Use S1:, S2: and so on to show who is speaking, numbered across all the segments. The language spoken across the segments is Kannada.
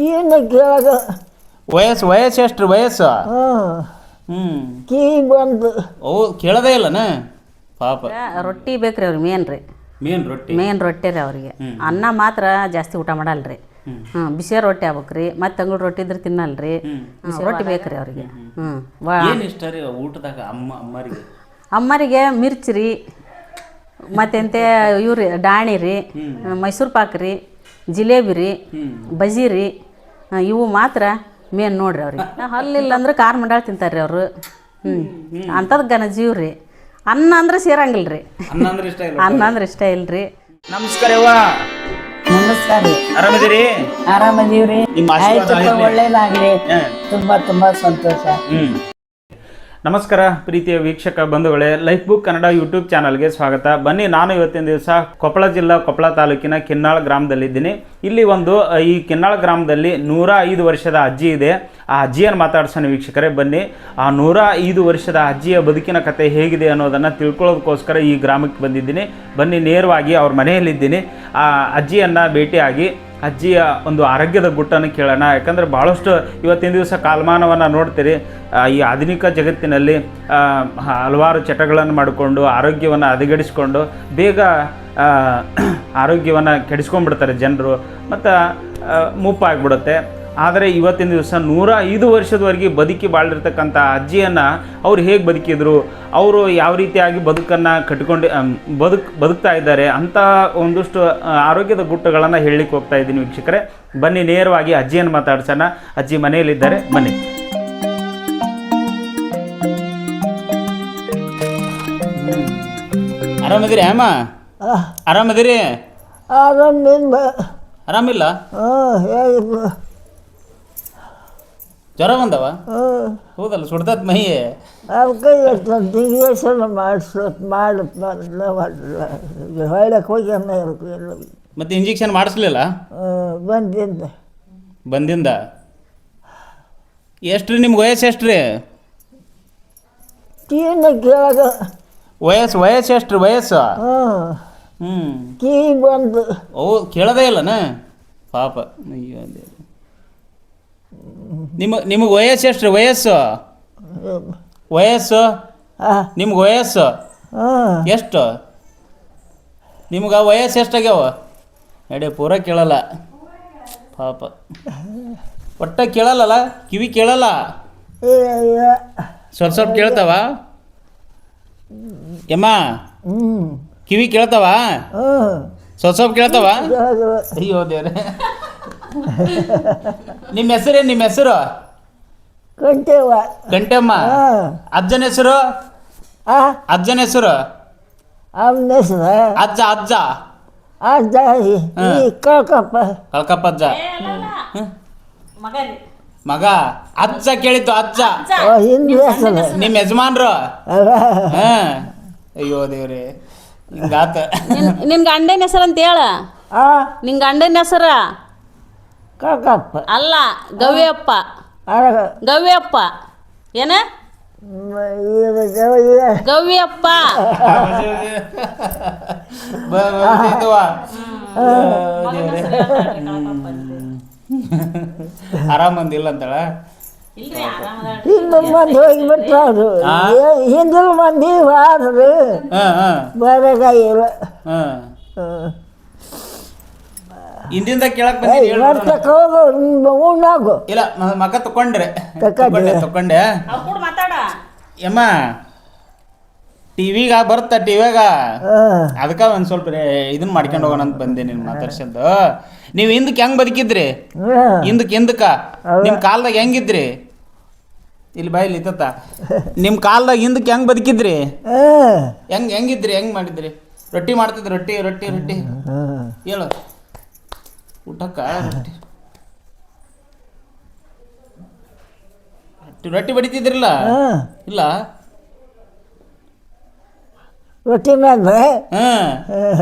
S1: ಕಿವಿನ ಕೇಳಾಗ
S2: ವಯಸ್ಸು ಎಷ್ಟು ವಯಸ್ಸು?
S1: ಕೀ ಬಂದು
S2: ಕೇಳದೇ ಇಲ್ಲನ ಪಾಪ.
S3: ರೊಟ್ಟಿ ಬೇಕ್ರಿ ಅವ್ರಿಗೆ ಮೇನ್ ರೊಟ್ಟಿ ರೀ ಅವ್ರಿಗೆ. ಅನ್ನ ಮಾತ್ರ ಜಾಸ್ತಿ ಊಟ ಮಾಡಲ್ರಿ. ಬಿಸಿ ರೊಟ್ಟಿ ಆಗ್ಬೇಕ್ರಿ. ಮತ್ತೆ ತಂಗುಳು ರೊಟ್ಟಿ ಇದ್ರೆ ತಿನ್ನಲ್ರಿ. ರೊಟ್ಟಿ ಬೇಕ್ರಿ ಅವ್ರಿಗೆ.
S2: ಇಷ್ಟ ರೀ ಊಟದಾಗ
S3: ಅಮ್ಮರಿಗೆ ಮಿರ್ಚಿ ರೀ, ಮತ್ತೆಂತೆ ಇವ್ರಿ ಡಾಣಿ ರೀ, ಮೈಸೂರು ಪಾಕ್ ರೀ, ಜಿಲೇಬಿ ರೀ, ಬಜಿ ರೀ, ಇವು ಮಾತ್ರ ಮೇನ್ ನೋಡ್ರಿ ಅವ್ರಿಗೆ. ಹಲ್ಲಿಲ್ಲ ಅಂದ್ರೆ ಖಾರ ಮಂಡಾಳ ತಿಂತಾರೆ ರೀ ಅವರು. ಅಂಥದ್ದು ಘನ ಜೀವ ರೀ. ಅನ್ನ ಅಂದ್ರೆ ಸೇರಂಗಿಲ್ಲ ರೀ. ಅನ್ನ ಅಂದ್ರೆ ಇಷ್ಟ ಇಲ್ರಿ.
S2: ನಮಸ್ಕಾರ.
S1: ನಮಸ್ಕಾರ ರೀ.
S2: ಆರಾಮದಿರಿ?
S1: ಆರಾಮದೀವ್ರಿ. ಒಳ್ಳೇದಾಗ್ಲಿ. ತುಂಬಾ ಸಂತೋಷ.
S2: ನಮಸ್ಕಾರ ಪ್ರೀತಿಯ ವೀಕ್ಷಕ ಬಂಧುಗಳೇ, ಲೈಫ್ ಬುಕ್ ಕನ್ನಡ ಯೂಟ್ಯೂಬ್ ಚಾನಲ್ಗೆ ಸ್ವಾಗತ. ಬನ್ನಿ, ನಾನು ಇವತ್ತಿನ ದಿವಸ ಕೊಪ್ಪಳ ಜಿಲ್ಲಾ ಕೊಪ್ಪಳ ತಾಲೂಕಿನ ಕಿನ್ನಾಳ ಗ್ರಾಮದಲ್ಲಿದ್ದೀನಿ. ಇಲ್ಲಿ ಈ ಕಿನ್ನಾಳ ಗ್ರಾಮದಲ್ಲಿ 105 ವರ್ಷದ ಅಜ್ಜಿ ಇದೆ. ಆ ಅಜ್ಜಿಯನ್ನು ಮಾತಾಡ್ಸೋಣ ವೀಕ್ಷಕರೇ. ಬನ್ನಿ, ಆ 105 ವರ್ಷದ ಅಜ್ಜಿಯ ಬದುಕಿನ ಕತೆ ಹೇಗಿದೆ ಅನ್ನೋದನ್ನು ತಿಳ್ಕೊಳ್ಳೋದಕ್ಕೋಸ್ಕರ ಈ ಗ್ರಾಮಕ್ಕೆ ಬಂದಿದ್ದೀನಿ. ಬನ್ನಿ, ನೇರವಾಗಿ ಅವ್ರ ಮನೆಯಲ್ಲಿದ್ದೀನಿ. ಆ ಅಜ್ಜಿಯನ್ನು ಭೇಟಿಯಾಗಿ ಅಜ್ಜಿಯ ಒಂದು ಆರೋಗ್ಯದ ಗುಟ್ಟನ್ನು ಕೇಳೋಣ. ಯಾಕಂದರೆ ಭಾಳಷ್ಟು ಇವತ್ತಿನ ದಿವಸ ಕಾಲಮಾನವನ್ನು ನೋಡ್ತೀರಿ. ಈ ಆಧುನಿಕ ಜಗತ್ತಿನಲ್ಲಿ ಹಲವಾರು ಚಟಗಳನ್ನು ಮಾಡಿಕೊಂಡು ಆರೋಗ್ಯವನ್ನು ಹದಗೆಡಿಸ್ಕೊಂಡು ಬೇಗ ಆರೋಗ್ಯವನ್ನು ಕೆಡಿಸ್ಕೊಂಡ್ಬಿಡ್ತಾರೆ ಜನರು, ಮತ್ತು ಮುಪ್ಪಾಗಿಬಿಡುತ್ತೆ. ಆದರೆ ಇವತ್ತಿನ ದಿವಸ 105 ವರ್ಷದವರೆಗೆ ಬದುಕಿ ಬಾಳಿರ್ತಕ್ಕಂಥ ಅಜ್ಜಿಯನ್ನು ಅವ್ರು ಹೇಗೆ ಬದುಕಿದ್ರು, ಅವರು ಯಾವ ರೀತಿಯಾಗಿ ಬದುಕನ್ನು ಕಟ್ಕೊಂಡು ಬದುಕ್ತಾ ಇದ್ದಾರೆ ಅಂತ ಒಂದಷ್ಟು ಆರೋಗ್ಯದ ಗುಟ್ಟುಗಳನ್ನು ಹೇಳಲಿಕ್ಕೆ ಹೋಗ್ತಾ ಇದ್ದೀನಿ ವೀಕ್ಷಕರೇ. ಬನ್ನಿ, ನೇರವಾಗಿ ಅಜ್ಜಿಯನ್ನು ಮಾತಾಡ್ಸೋಣ. ಅಜ್ಜಿ ಮನೆಯಲ್ಲಿದ್ದಾರೆ, ಬನ್ನಿ. ಆರಾಮದಿರಿ ಅಮ್ಮ? ಆರಾಮದಿರಿ? ಆರಾಮಿಲ್ಲ? ಜ್ವರ ಬಂದವ? ಹೌದಲ್ಲ, ಸುಡ್ತತ್ ಮೈ. ಮತ್ತೆ ಇಂಜೆಕ್ಷನ್ ಮಾಡಿಸ್ಲಿಲ್ಲ? ಬಂದಿಂದ ಎಷ್ಟ್ರಿ ನಿಮ್ಗೆ ವಯಸ್ಸು? ಎಷ್ಟ್ರಿ ವಯಸ್ಸು ಎಷ್ಟ್ರಿ ವಯಸ್ಸು? ಕೇಳದೇ ಇಲ್ಲನ ಪಾಪ. ಅಯ್ಯೋ, ನಿಮಗೆ ವಯಸ್ಸು ಎಷ್ಟ್ರಿ? ವಯಸ್ಸು ನಿಮ್ಗೆ ವಯಸ್ಸು ಎಷ್ಟು? ನಿಮ್ಗೆ ವಯಸ್ಸು ಎಷ್ಟಾಗ್ಯಾವ? ಎಡೆ ಪೂರ ಕೇಳಲ್ಲ ಪಾಪ. ಒಟ್ಟ ಕೇಳಲ್ಲ, ಕಿವಿ ಕೇಳಲ್ಲ, ಸ್ವಲ್ಪ ಕೇಳ್ತಾವ ಯಮ್ಮ? ಕಿವಿ ಕೇಳ್ತಾವ? ಸ್ವಲ್ಪ ಕೇಳ್ತಾವ? ಅಯ್ಯೋ ದೇವ್ರೆ. ನಿಮ್ಮ ಹೆಸರೇನು? ನಿಮ್ಮ ಹೆಸರು? ಗಂಟೆಮ್ಮ. ಅಜ್ಜನ ಹೆಸರು? ಅಜ್ಜನ ಹೆಸರು? ಅಜ್ಜ ಅಜ್ಜ ಕಳ್ಕಪ್ಪ ಅಜ್ಜ. ಮಗ ಅಜ್ಜ ಕೇಳಿದ್ದು, ಅಜ್ಜ. ನಿಮ್ಮ ಯಜಮಾನ್ರು? ಅಯ್ಯೋ ದೇವ್ರಿ, ಹಿಂಗಾತ.
S3: ನಿನ್ ಗಂಡನ ಹೆಸರು ಅಂತ ಹೇಳ. ನಿನ್ ಗಂಡನ ಹೆಸರ ಅಲ್ಲ, ಗವ್ಯಪ್ಪ. ಗವ್ಯಪ್ಪ ಏನ? ಗವ್ಯಪ್ಪ.
S2: ಆರಾಮಂದಿಲ್ಲ ಅಂತಳ?
S1: ಹಿಂದಿನ ಮಂದಿ ಹೋಗಿಬಿಟ್ರ, ಹಿಂದಿನ ಮಂದಿ ಹೋದ್ರು ಬರಗಾಯಿಲ್ಲ.
S2: ಹಿಂದಿಂದ ಕೇಳಕ್ ಇಲ್ಲ, ಮಗ ತಕೊಂಡೆ. ಯಮ್ಮ ಟಿವಿಗ ಬರುತ್ತ, ಟಿವಿಯಾಗ ಅದಕ್ಕೆ ಒಂದು ಸ್ವಲ್ಪ ಇದನ್ನ ಮಾಡ್ಕೊಂಡು ಹೋಗೋಣ ಅಂತ ಬಂದೆ ನಿನ್ ಮಾತಾಡ್ಸಂದು. ನೀವು ಹಿಂದಕ್ಕೆ ಹೆಂಗ್ ಬದುಕಿದ್ರಿ? ಹಿಂದಕ್ಕ ನಿಮ್ಮ ಕಾಲದಾಗ ಹೆಂಗಿದ್ರಿ? ಇಲ್ಲಿ ಬಾಯಿಲಿ ಇತ್ತ. ನಿಮ್ಮ ಕಾಲದಾಗ ಹಿಂದಕ್ಕೆ ಹೆಂಗ್ ಬದುಕಿದ್ರಿ? ಹೆಂಗಿದ್ರಿ? ಹೆಂಗ್ ಮಾಡಿದ್ರಿ? ರೊಟ್ಟಿ ಮಾಡ್ತಿದ್ರಿ? ರೊಟ್ಟಿ ರೊಟ್ಟಿ ರೊಟ್ಟಿ ಹೇಳು ಊಟಕ್ಕ. ರೊಟ್ಟಿ ಬಡಿತಿದ್ರಲ್ಲ? ಇಲ್ಲ,
S1: ರೊಟ್ಟಿ ಮಾಡಿ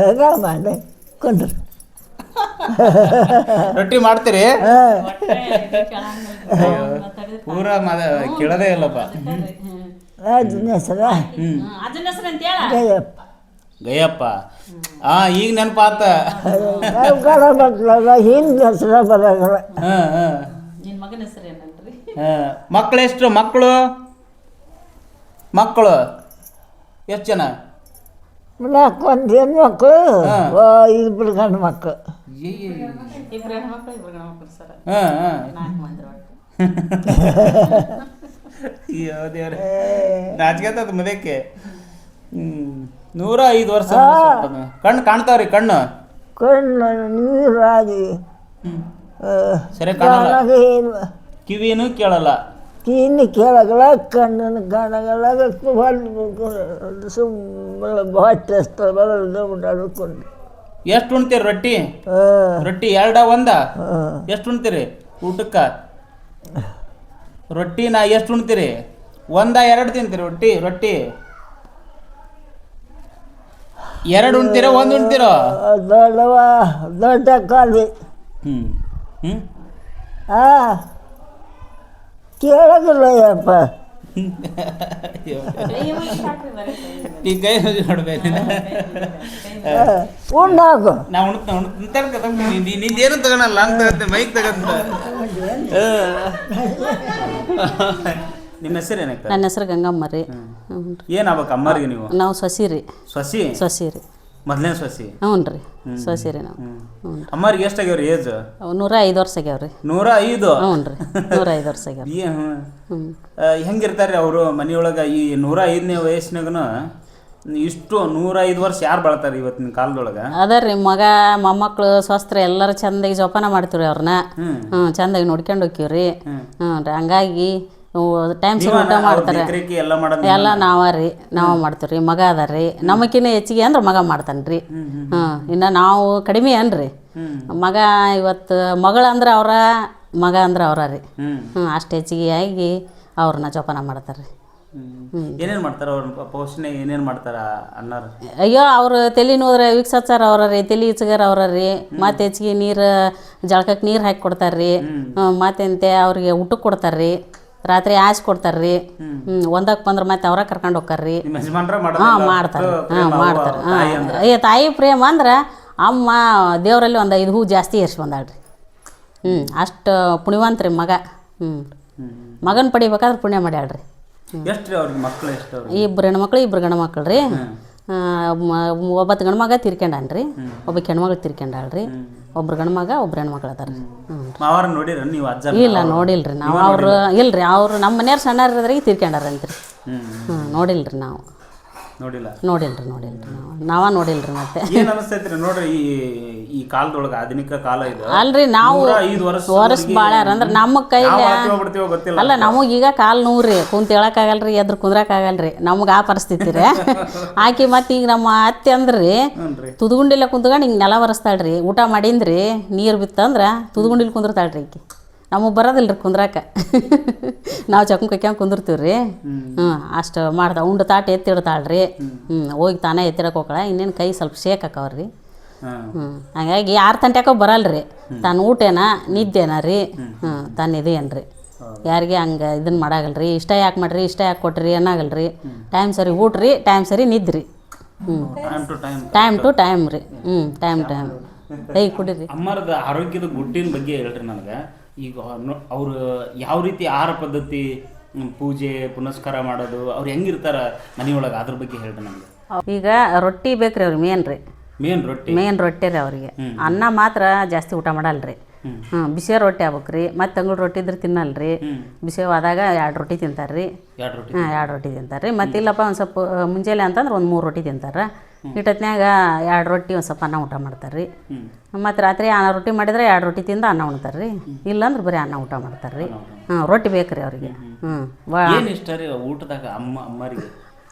S1: ಕೊಂಡ್ರು.
S2: ರೊಟ್ಟಿ ಮಾಡ್ತೀರಿ? ಪೂರ ಕೇಳದೇ ಇಲ್ಲಪ್ಪ.
S1: ಅಜ್ಜನ ಹೆಸರು?
S2: ಗಯಪ್ಪ ಈಗ ನೆನಪಾತ.
S1: ಗಡ ಮಕ್ಕಳಲ್ಲ ಹಿಂದೆ ಹೆಸರ ಬರೋಲ್ಲ.
S3: ನಿನ್ನ ಮಗನ ಹೆಸರು ಏನಲ್ರಿ?
S2: ಮಕ್ಕಳು ಎಷ್ಟು ಮಕ್ಕಳು ಎಷ್ಟು ಜನ?
S1: 4 ಹೆಣ್ಮಕ್ಳು 2 ಗಂಡು ಮಕ್ಕಳು.
S3: ಇಬ್ರು ಹೆಣ್ಮಕ್ಳು ಇಬ್ರು ಗಂಡ್ಮಕ್ಳು ಸರ್. 4 ಮಂದಿ ಒಟ್ಟು.
S2: ಅಯ್ಯೋ ದೇವ್ರೆ ನಾಚಿಕೆತದ ಮದಕ್ಕೆ. 105 ವರ್ಷ. ಕಣ್ಣು ಕಾಣ್ತಾವ್ರಿ? ಕಣ್ಣು
S1: ನೀರಾಗಿ
S2: ಸರಿ ಕಾಣಲ್ಲ, ಕಿವಿನೂ ಕೇಳಲ್ಲ,
S1: ಕಿನ್ನು ಕೇಳಗಲ್ಲ, ಕಣ್ಣನ್ನು ಕಾಣಗಲ್ಲ. ಸುಮ್ಮನೆ ಹೊಟ್ಟೆ ಉಂಟಾಡ್ಕೊಂಡು.
S2: ಎಷ್ಟು ಉಣ್ತೀರಿ ರೊಟ್ಟಿ? ರೊಟ್ಟಿ 2 1 ಎಷ್ಟು ಉಣ್ತೀರಿ ಊಟಕ್ಕೆ? ರೊಟ್ಟಿನ ಎಷ್ಟು ಉಣ್ತೀರಿ? 1 2 ತಿಂತೀರಿ ರೊಟ್ಟಿ? 2 ಉಣ್ತೀರ 1 ಉಣ್ತೀರೋ?
S1: ದೊಡ್ಡ ಕಾಲಿ ಕೇಳಗಲ್ಲ ಯಪ್ಪ.
S2: ಈ ಕೈ ನೋಡ್ಬೇಕು
S1: ಉಣ್ಣಾಕು
S2: ನಾ ನಿಂದೇನು ತಗೋಣಲ್ಲ ಅಂತ ತಗತ್ತೆ, ಮೈಕ್ ತಗತ್ತ. ನಿಮ್ಮ ಹೆಸರು ಏನಾಗ್ತದೆ?
S3: ನನ್ನ ಹೆಸರು ಗಂಗಮ್ಮ ರೀ.
S2: ಏನಾಗ್ಬೇಕು ಅಮ್ಮರಿಗೆ ನೀವು?
S3: ನಾವು ಸೊಸಿ ರೀ. ಸೊಸಿ ರೀ,
S2: ಮೊದಲನೇ ಸೊಸಿ?
S3: ಹ್ಞೂ ರೀ, ಸೊಸಿ ರೀ ನಾವು.
S2: ಅಮ್ಮರಿಗೆ ಎಷ್ಟಾಗ್ಯಾವ್ರಿ ಏಜ್?
S3: 105 ವರ್ಷ ಆಗ್ಯಾವ್ರಿ.
S2: 105?
S3: ಹ್ಞೂ ರೀ, 105 ವರ್ಷ ಆಗ್ಯಾವ್ರಿ.
S2: ಹೆಂಗಿರ್ತಾರೆ ಅವರು ಮನೆಯೊಳಗೆ? ಈ 105ನೇ ವಯಸ್ಸಿನಾಗನು ಇಷ್ಟು 105 ವರ್ಷ ಯಾರು ಬಾಳ್ತಾರೆ ಇವತ್ತಿನ ಕಾಲದೊಳಗೆ?
S3: ಅದ ರೀ, ಮಗ ಮೊಮ್ಮಕ್ಕಳು ಸ್ವಸ್ತ್ರ ಎಲ್ಲರೂ ಚಂದಾಗಿ ಜೋಪಾನ ಮಾಡ್ತೀವಿ ಅವ್ರನ್ನ. ಚಂದಾಗಿ ನೋಡ್ಕೊಂಡು ಹೋಗ್ತೀವ್ರಿ. ರೀ, ಹಂಗಾಗಿ ಟೈಮ್ ಸರಿ ಊಟ ಮಾಡ್ತಾರೆ. ಎಲ್ಲ ನಾವ ಮಾಡ್ತೀವಿ ರೀ. ಮಗ ಅದ ರೀ, ನಮಕಿನ್ನ ಹೆಚ್ಚಿಗೆ ಅಂದ್ರೆ ಮಗ ಮಾಡ್ತಾನೆ ರೀ. ಇನ್ನು ನಾವು ಕಡಿಮೆ ಏನ್ರಿ. ಮಗ ಇವತ್ತು ಮಗಳಂದ್ರೆ ಮಗ ಅಂದ್ರೆ ರೀ. ಅಷ್ಟು ಹೆಚ್ಚಿಗೆ ಆಗಿ ಅವ್ರನ್ನ ಜೋಪಾನ ಮಾಡ್ತಾರೆ ರೀ.
S2: ಏನೇನು ಮಾಡ್ತಾರೆ ಅವ್ರ ಪೋಷಣೆ? ಏನೇನು ಮಾಡ್ತಾರ ಅಣ್ಣಾರ?
S3: ಅಯ್ಯೋ ಅವ್ರು ತಲೆ ನೋದ್ರೆ ವಿಕ್ಸ್ ಹಚ್ಚಾರ ರೀ, ತಲೆ ಇಚ್ಚಾರ ರೀ. ಮತ್ತೆ ಹೆಚ್ಚಿಗೆ ಜಳಕಕ್ಕೆ ನೀರು ಹಾಕಿ ಕೊಡ್ತಾರ್ರಿ. ಮತ್ತೆಂತೆ ಅವ್ರಿಗೆ ಊಟಕ್ಕೆ ಕೊಡ್ತಾರ್ರಿ. ರಾತ್ರಿ ಆಸೆ ಕೊಡ್ತಾರ್ರಿ. ಒಂದಕ್ಕೆ ಬಂದ್ರೆ ಮತ್ತೆ ಅವ್ರ ಕರ್ಕೊಂಡು ಹೋಗ್ತಾರ್ರಿ. ಮಾಡ್ತಾರೆ. ತಾಯಿ ಪ್ರೇಮ ಅಂದ್ರೆ ಅಮ್ಮ ದೇವರಲ್ಲಿ ಒಂದು 5 ಹೂ ಜಾಸ್ತಿ ಏರ್ಸಿ ಬಂದಾಳ್ರಿ. ಅಷ್ಟು ಪುಣ್ಯವಂತ ರೀ ಮಗ. ಮಗನ ಪಡಿಬೇಕಾದ್ರೆ ಪುಣ್ಯ ಮಾಡ್ಯಾಳ್ರಿ. ಇಬ್ಬರು ಹೆಣ್ಮಕ್ಳು 2 ಗಂಡು ಮಕ್ಳು ರೀ. 9 ಗಂಡು ಮಗ ತೀರ್ಕೊಂಡಾನ್ರಿ, ಒಬ್ಬ ಹೆಣ್ಮಗಳು ತೀರ್ಕೊಂಡಾಳ್ರಿ. ಒಬ್ರು ಗಂಡು ಮಗ 1 ಹೆಣ್ಮಕ್ಳು ಅದಾರ. ಇಲ್ಲ ನೋಡಿಲ್ರಿ ನಾವು. ಅವ್ರು ಇಲ್ರಿ, ಅವ್ರು ನಮ್ಮ ಮನೆಯವ್ರು ಸಣ್ಣರಿದ್ರಾಗ ತೀರ್ಕೊಂಡಾರಂತ್ರಿ. ನೋಡಿಲ್ರಿ ನಾವು. ನೋಡಿಲ್ರಿ ನಾವ ನೋಡಿಲ್ರಿ. ಮತ್ತೆ
S2: ಏನು ಅನಿಸ್ತೈತ್ರಿ ನೋಡ್ರಿ ಈ ಕಾಲದೊಳಗೆ, ಆಧುನಿಕ ಕಾಲ ಇದು
S3: ಅಲ್ರಿ. ನಾವು ವರ್ಷ ಬಾಳ್ಯಾರ ಅಂದ್ರೆ ನಮ್ಮ ಕೈಲಿ ಅಲ್ಲ. ನಮಗೀಗ ಕಾಲು ನೋವ್ರಿ, ಕುಂತ ಹೇಳಕ್ಕಾಗಲ್ರಿ, ಎದ್ರ ಕುಂದ್ರಕ್ಕಾಗಲ್ರಿ. ನಮ್ಗೆ ಆ ಪರಿಸ್ಥಿತಿ ರೀ. ಆಕಿ ಮತ್ತೆ ಈಗ ನಮ್ಮ ಅತ್ತೆ ಅಂದ್ರಿ ತುದುಗುಂಡಿಲ್ಲ ಕುಂತ್ಕೊಂಡು ಹಿಂಗೆ ನೆಲ ಒರೆಸ್ತಾಳ್ರಿ. ಊಟ ಮಾಡಿಂದ್ರಿ ನೀರು ಬಿತ್ತಂದ್ರೆ ತುದುಗುಂಡಿಲ್ ಕುಂದಿರ್ತಾಳ್ರಿ ಈಕಿ. ನಮಗೆ ಬರೋದಿಲ್ಲ ರೀ ಕುಂದ್ರಾಕ. ನಾವು ಚಕ್ಮ ಕೈಕ್ಯಾಂಗ ಕುಂದಿರ್ತೀವಿ ರೀ. ಅಷ್ಟು ಮಾಡ್ತಾ ಉಂಡು ತಾಟ ಎತ್ತಿಡ್ತಾಳ್ರಿ. ಹೋಗಿ ತಾನೇ ಎತ್ತಿಡಕ್ಕೆ ಹೋಗ್ಕಳ. ಇನ್ನೇನು ಕೈ ಸ್ವಲ್ಪ ಶೇಕ್ ಹಾಕವ್ರಿ. ಹಾಗಾಗಿ 6 ಗಂಟೆಗೆ ಬರಲ್ರಿ. ತಾನು ಊಟೇನ ನಿದ್ದೇನ ರೀ. ತಾನು ಇದೇನ್ರಿ ಯಾರಿಗೆ ಹಂಗೆ ಇದನ್ನು ಮಾಡಾಗಲ್ರಿ. ಇಷ್ಟ ಯಾಕೆ ಮಾಡ್ರಿ, ಇಷ್ಟ ಯಾಕೆ ಕೊಟ್ರಿ ಅನ್ನಾಗಲ್ರಿ. ಟೈಮ್ ಸರಿ ಊಟ್ರಿ, ಟೈಮ್ ಸರಿ ನಿದ್ರಿ. ಟೈಮ್ ಟು ಟೈಮ್ ರೀ. ಟೈಮ್ ಕೈ ಕುಡೀರಿ.
S2: ಅಮ್ಮರದ ಆರೋಗ್ಯದ ಗುಟ್ಟಿನ ಬಗ್ಗೆ ಹೇಳ್ರಿ ನನಗೆ. ಈಗ ಅವರು ಯಾವ ರೀತಿ ಆಹಾರ ಪದ್ಧತಿ, ಪೂಜೆ ಪುನಸ್ಕಾರ ಮಾಡೋದು, ಅವ್ರು ಹೆಂಗಿರ್ತಾರ ಮನೆಯೊಳಗೆ, ಅದ್ರ ಬಗ್ಗೆ ಹೇಳ್ರಿ ನಮ್ಗೆ.
S3: ಈಗ ರೊಟ್ಟಿ ಬೇಕ್ರಿ ಅವ್ರಿಗೆ. ಮೇನ್ ರೊಟ್ಟಿ ರೀ ಅವ್ರಿಗೆ. ಅನ್ನ ಮಾತ್ರ ಜಾಸ್ತಿ ಊಟ ಮಾಡಲ್ರಿ. ಬಿಸಿ ರೊಟ್ಟಿ ಆಗ್ಬೇಕ್ರಿ. ಮತ್ತು ತಂಗಳು ರೊಟ್ಟಿ ಇದ್ರೆ ತಿನ್ನಲ್ರಿ. ಬಿಸಿವಾದಾಗ 2 ರೊಟ್ಟಿ ತಿಂತಾರ್ರಿ. 2 ರೊಟ್ಟಿ ತಿಂತಾರ್ರಿ. ಮತ್ತು ಇಲ್ಲಪ್ಪ ಒಂದು ಸ್ವಲ್ಪ ಮುಂಜಾನೆ ಅಂತಂದ್ರೆ ಒಂದು 3 ರೊಟ್ಟಿ ತಿಂತಾರೆ. ಇಟ್ಟತ್ನ್ಯಾಗ 2 ರೊಟ್ಟಿ ಒಂದು ಸ್ವಲ್ಪ ಅನ್ನ ಊಟ ಮಾಡ್ತಾರ್ರಿ. ಮತ್ತು ರಾತ್ರಿ ರೊಟ್ಟಿ ಮಾಡಿದ್ರೆ 2 ರೊಟ್ಟಿ ತಿಂದು ಅನ್ನ ಉಣ್ತಾರ್ರಿ. ಇಲ್ಲಾಂದ್ರೆ ಬರೀ ಅನ್ನ ಊಟ ಮಾಡ್ತಾರ್ರಿ. ರೊಟ್ಟಿ ಬೇಕ್ರಿ ಅವ್ರಿಗೆ.
S2: ಇಷ್ಟ ರೀ ಊಟದಾಗ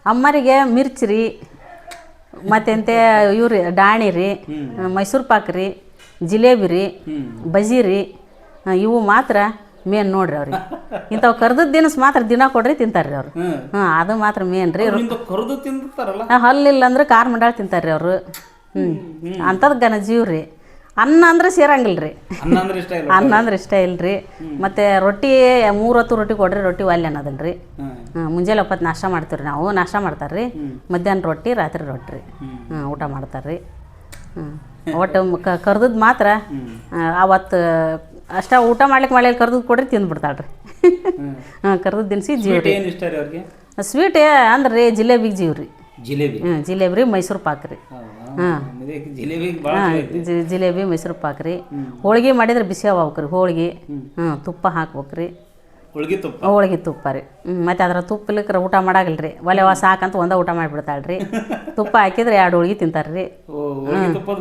S3: ಅಮ್ಮರಿಗೆ ಮಿರ್ಚಿ ರೀ, ಮತ್ತೆಂತೆ ಇವ್ರಿ ಡಾಣಿ ರೀ, ಮೈಸೂರು ಪಾಕ್ ರೀ, ಜಿಲೇಬಿ ರೀ, ಬಜಿ ರೀ. ಇವು ಮಾತ್ರ ಮೇನ್ ನೋಡ್ರಿ ಅವ್ರಿಗೆ. ಇಂಥವು ಕರ್ದದ ದಿನಸ್ ಮಾತ್ರ ದಿನ ಕೊಡ್ರಿ ತಿಂತಾರ್ರಿ ಅವ್ರು. ಅದು ಮಾತ್ರ ಮೇನ್ ರೀ. ಹಲ್ಲಿಲ್ಲ ಅಂದ್ರೆ ಖಾರ ಮಂಡಾಳ ತಿಂತಾರ್ರಿ ಅವರು. ಅಂಥದ್ದು ಜೀವ ರೀ. ಅನ್ನ ಅಂದ್ರೆ ಸೇರಂಗಿಲ್ಲ ರೀ.
S2: ಅನ್ನ ಅಂದ್ರೆ ಇಷ್ಟ ಇಲ್ಲ.
S3: ಅನ್ನ ಅಂದ್ರೆ ಇಷ್ಟ ಇಲ್ರಿ. ಮತ್ತು ರೊಟ್ಟಿ 3 ಹೊತ್ತು ರೊಟ್ಟಿ ಕೊಡ್ರಿ, ರೊಟ್ಟಿ ಒಲ್ಲೆ ಅನ್ನೋದಿಲ್ಲ ರೀ. ಮುಂಜಾನೆ ಒಪ್ಪತ್ತು ನಾಷ್ಟ ಮಾಡ್ತೀವಿ ರೀ, ನಾವು ನಾಷ್ಟ ಮಾಡ್ತಾರೆ ರೀ. ಮಧ್ಯಾಹ್ನ ರೊಟ್ಟಿ, ರಾತ್ರಿ ರೊಟ್ಟಿ ರೀ. ಊಟ ಮಾಡ್ತಾರೆ ರೀ. ಒಟ್ಟು ಕರ್ದದ್ದು ಮಾತ್ರ ಅವತ್ತು ಅಷ್ಟ ಊಟ ಮಾಡ್ಲಿಕ್ಕೆ ಕರ್ದದ್ದು ಕೊಡ್ರಿ ತಿಂದ್ಬಿಡ್ತಾಳೆ ರೀ. ಕರ್ದದ್ದು ದಿನಸಿ ಜೀವ ರೀ.
S2: ಏನು ಇಷ್ಟ ರೀ ಅವ್ರಿಗೆ?
S3: ಸ್ವೀಟ್ ಅಂದ್ರೆ ರೀ ಜಿಲೇಬಿಗೆ ಜೀವ ರೀ.
S2: ಜಿಲೇಬಿ?
S3: ಜಿಲೇಬಿ ರೀ, ಮೈಸೂರು ಪಾಕ್ ರೀ. ಜಿಲೇಬಿ, ಮೈಸೂರು ಪಾಕ್ ರೀ. ಹೋಳ್ಗೆ ಮಾಡಿದ್ರೆ ಬಿಸಿ ಆಗ್ಬೇಕ್ರಿ ಹೋಳ್ಗೆ. ತುಪ್ಪ ಹಾಕ್ಬೇಕ್ರಿ. ಹೋಳ್ಗೆ ತುಪ್ಪ ರೀ. ಮತ್ತು ಅದ್ರ ತುಪ್ಪ ಇಲ್ಲಕ್ರ ಊಟ ಮಾಡಾಗಿಲ್ಲ ರೀ. ಒಲೆ ಸಾಕಂತ ಒಂದೇ ಊಟ ಮಾಡಿಬಿಡ್ತಾಳೆ ರೀ. ತುಪ್ಪ ಹಾಕಿದ್ರೆ 2 ಹೋಳ್ಗೆ ತಿಂತಾರೆ ರೀ. ತುಪ್ಪದ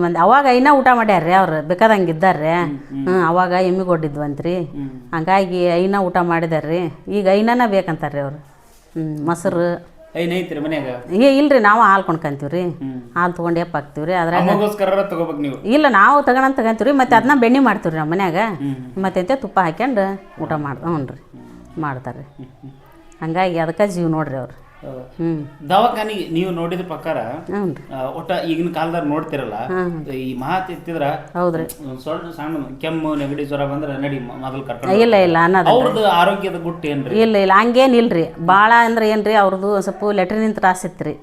S3: ಮಂದಿ. ಅವಾಗ ಇನ್ನೂ ಊಟ ಮಾಡ್ಯಾರ್ರಿ ಅವ್ರು, ಬೇಕಾದಂಗೆ ಇದ್ದಾರ್ರಿ. ಅವಾಗ ಎಮ್ಮಿಗೊಡ್ಡಿದ್ವಂತ್ರಿ. ಹಂಗಾಗಿ ಐನ ಊಟ ಮಾಡಿದಾರ್ರಿ. ಈಗ ಐನನ ಬೇಕಂತಾರ್ರಿ ಅವ್ರು. ಮೊಸರು ಇಲ್ರಿ, ನಾವು ಹಾಲು ಕೊಂಡ್ಕೊಂತೀವಿ ರೀ. ಹಾಲು ತೊಗೊಂಡು ಎಪ್ಪ ಹಾಕ್ತೀವಿ ರೀ. ಅದ್ರಾಗ ಇಲ್ಲ, ನಾವು ತಗೊಂತೀವಿ ರೀ. ಮತ್ತು ಅದನ್ನ ಬೆಣ್ಣೆ ಮಾಡ್ತೀವಿ ರೀ ನಮ್ಮ ಮನ್ಯಾಗ. ಮತ್ತೆ ತುಪ್ಪ ಹಾಕ್ಯಂಡು ಊಟ ಹ್ಞೂ ರೀ ಮಾಡ್ತಾರೆ ರೀ. ಹಂಗಾಗಿ ಅದಕ್ಕೆ ಜೀವ ನೋಡ್ರಿ ಅವ್ರು.
S2: ದವಾಖಾನಿಗೆ ನೀವು ನೋಡಿದ ಪ್ರಕಾರ ಒಟ್ಟ ಈಗಿನ ಕಾಲದಾಗ ನೋಡ್ತಿರಲ್ಲ, ಈ ಮಾತು ಎತ್ತಿದ್ರ
S3: ಹೌದ್ರಿ
S2: ಸಣ್ಣ ಕೆಮ್ಮು ನೆಗಡಿ ಜ್ವರ ಬಂದ್ರೆ ನಡಿ ಮೊದಲು ಕರ್ಕೊಂಡು.
S3: ಇಲ್ಲ ಅನ್ನೋದು
S2: ಅವ್ರದ್ದು ಆರೋಗ್ಯದ ಗುಟ್ಟು ಏನ್ರಿ?
S3: ಇಲ್ಲ ಹಂಗೇನಿಲ್ರಿ. ಭಾಳ ಅಂದ್ರೆ ಏನ್ರಿ, ಅವ್ರದ್ದು ಸ್ವಲ್ಪ ಲೆಟ್ರಿನಿಂದ ತ್ರಾಸ ಇತ್ತು.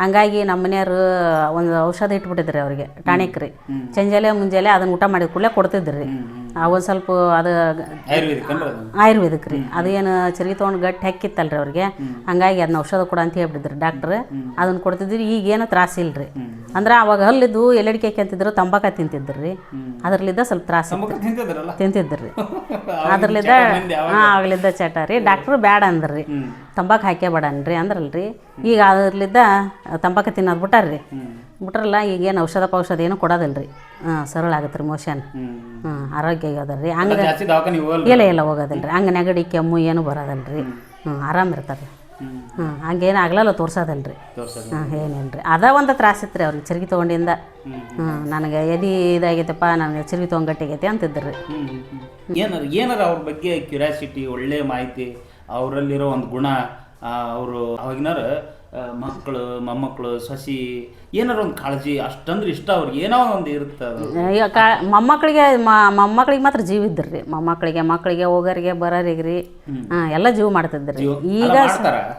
S3: ಹಂಗಾಗಿ ನಮ್ಮ ಮನೆಯವರು ಒಂದು ಔಷಧ ಇಟ್ಬಿಟ್ಟಿದ್ರಿ ಅವ್ರಿಗೆ, ಟಾನಿಕ್ ರೀ. ಮುಂಜಾನೆ ಅದನ್ನ ಊಟ ಮಾಡಿದ ಕೂಡಲೇ ಕೊಡ್ತಿದ್ರಿ. ಒಂದು ಸ್ವಲ್ಪ ಅದು ಆಯುರ್ವೇದಿಕ್ ರೀ. ಅದೇನು ಚರ್ಗಿ ತೊಗೊಂಡು ಗಟ್ಟಿ ಹಾಕಿತ್ತಲ್ರಿ ಅವ್ರಿಗೆ. ಹಂಗಾಗಿ ಅದನ್ನ ಔಷಧ ಕೊಡ ಅಂತ ಹೇಳ್ಬಿಟ್ಟಿದ್ರಿ ಡಾಕ್ಟ್ರ್. ಅದನ್ನ ಕೊಡ್ತಿದ್ರಿ. ಈಗೇನು ತ್ರಾಸ ಇಲ್ರಿ. ಅಂದ್ರೆ ಅವಾಗ ಹಲ್ಲಿದ್ದು ಎಲ್ಲಡಿಕೆ ಹಾಕ್ಯಂತಿದ್ರು, ತಂಬಾಕ ತಿಂತಿದ್ರಿ. ಅದ್ರಲ್ಲಿದ್ದ ಸ್ವಲ್ಪ ತ್ರಾಸ ತಿಂತಿದ್ರಿ. ಅದ್ರಲ್ಲಿದ್ದ ಆಗ್ಲಿದ್ದ ಚಟ ರೀ. ಡಾಕ್ಟ್ರು ಬ್ಯಾಡ ಅಂದ್ರಿ, ತಂಬಾಕು ಹಾಕೇ ಬೇಡ ಅನ್ರಿ ಅಂದ್ರಲ್ರಿ. ಈಗ ಅದ್ರಲ್ಲಿದ್ದ ತಂಬಾಕು ತಿನ್ನೋದು ಬಿಟ್ರಲ್ಲ. ಈಗೇನು ಔಷಧ ಏನು ಕೊಡೋದಿಲ್ರಿ. ಸರಳ ಆಗತ್ತೆ ರೀ ಮೋಷನ್. ಆರೋಗ್ಯ ಆಗ್ಯದಲ್ರಿ. ಹಂಗೆ ಇಲ್ಲ ಹೋಗೋದಿಲ್ರಿ. ಹಂಗೆ ನೆಗಡಿ ಕೆಮ್ಮು ಏನು ಬರೋದಲ್ರಿ. ಆರಾಮ ಇರ್ತಾರೆ. ಹಂಗೇನು ಆಗ್ಲಲ್ಲ ತೋರ್ಸೋದಲ್ರಿ. ಏನಿಲ್ರಿ. ಅದ ಒಂದು ತ್ರಾಸ ಇತ್ತು ರೀ ಅವ್ರಿಗೆ ಚರ್ಗಿ ತೊಗೊಂಡಿಂದ. ನನಗೆ ಎದಿ ಇದಾಗೈತಪ್ಪ, ನನಗೆ ಚರ್ಗಿ ತೊಗೊಂಡು ಗಟ್ಟಿಗೈತೆ ಅಂತಿದ್ರಿ.
S2: ಏನಾರ ಅವ್ರ ಬಗ್ಗೆ ಕ್ಯೂರಿಯಾಸಿಟಿ, ಒಳ್ಳೆ ಮಾಹಿತಿ, ಅವರಲ್ಲಿರೋ ಒಂದು ಗುಣ, ಅವರು ಅವಾಗಿನಾರ ಮಕ್ಕಳು ಮೊಮ್ಮಕ್ಕಳು ಸೊಸಿ ಏನಾರ ಒಂದು ಕಾಳಜಿ ಅಷ್ಟಂದ್ರೆ ಇಷ್ಟ ಅವ್ರಿಗೆ ಏನೋ ಒಂದು ಇರುತ್ತೆ. ಮೊಮ್ಮಕ್ಕಳಿಗೆ ಮಾತ್ರ ಜೀವ ಇದ್ರಿ. ಮಕ್ಕಳಿಗೆ ಹೋಗೋರಿಗೆ ಬರೋರಿಗೆ ರೀ ಎಲ್ಲ ಜೀವ ಮಾಡ್ತಿದ್ರಿ. ಈಗ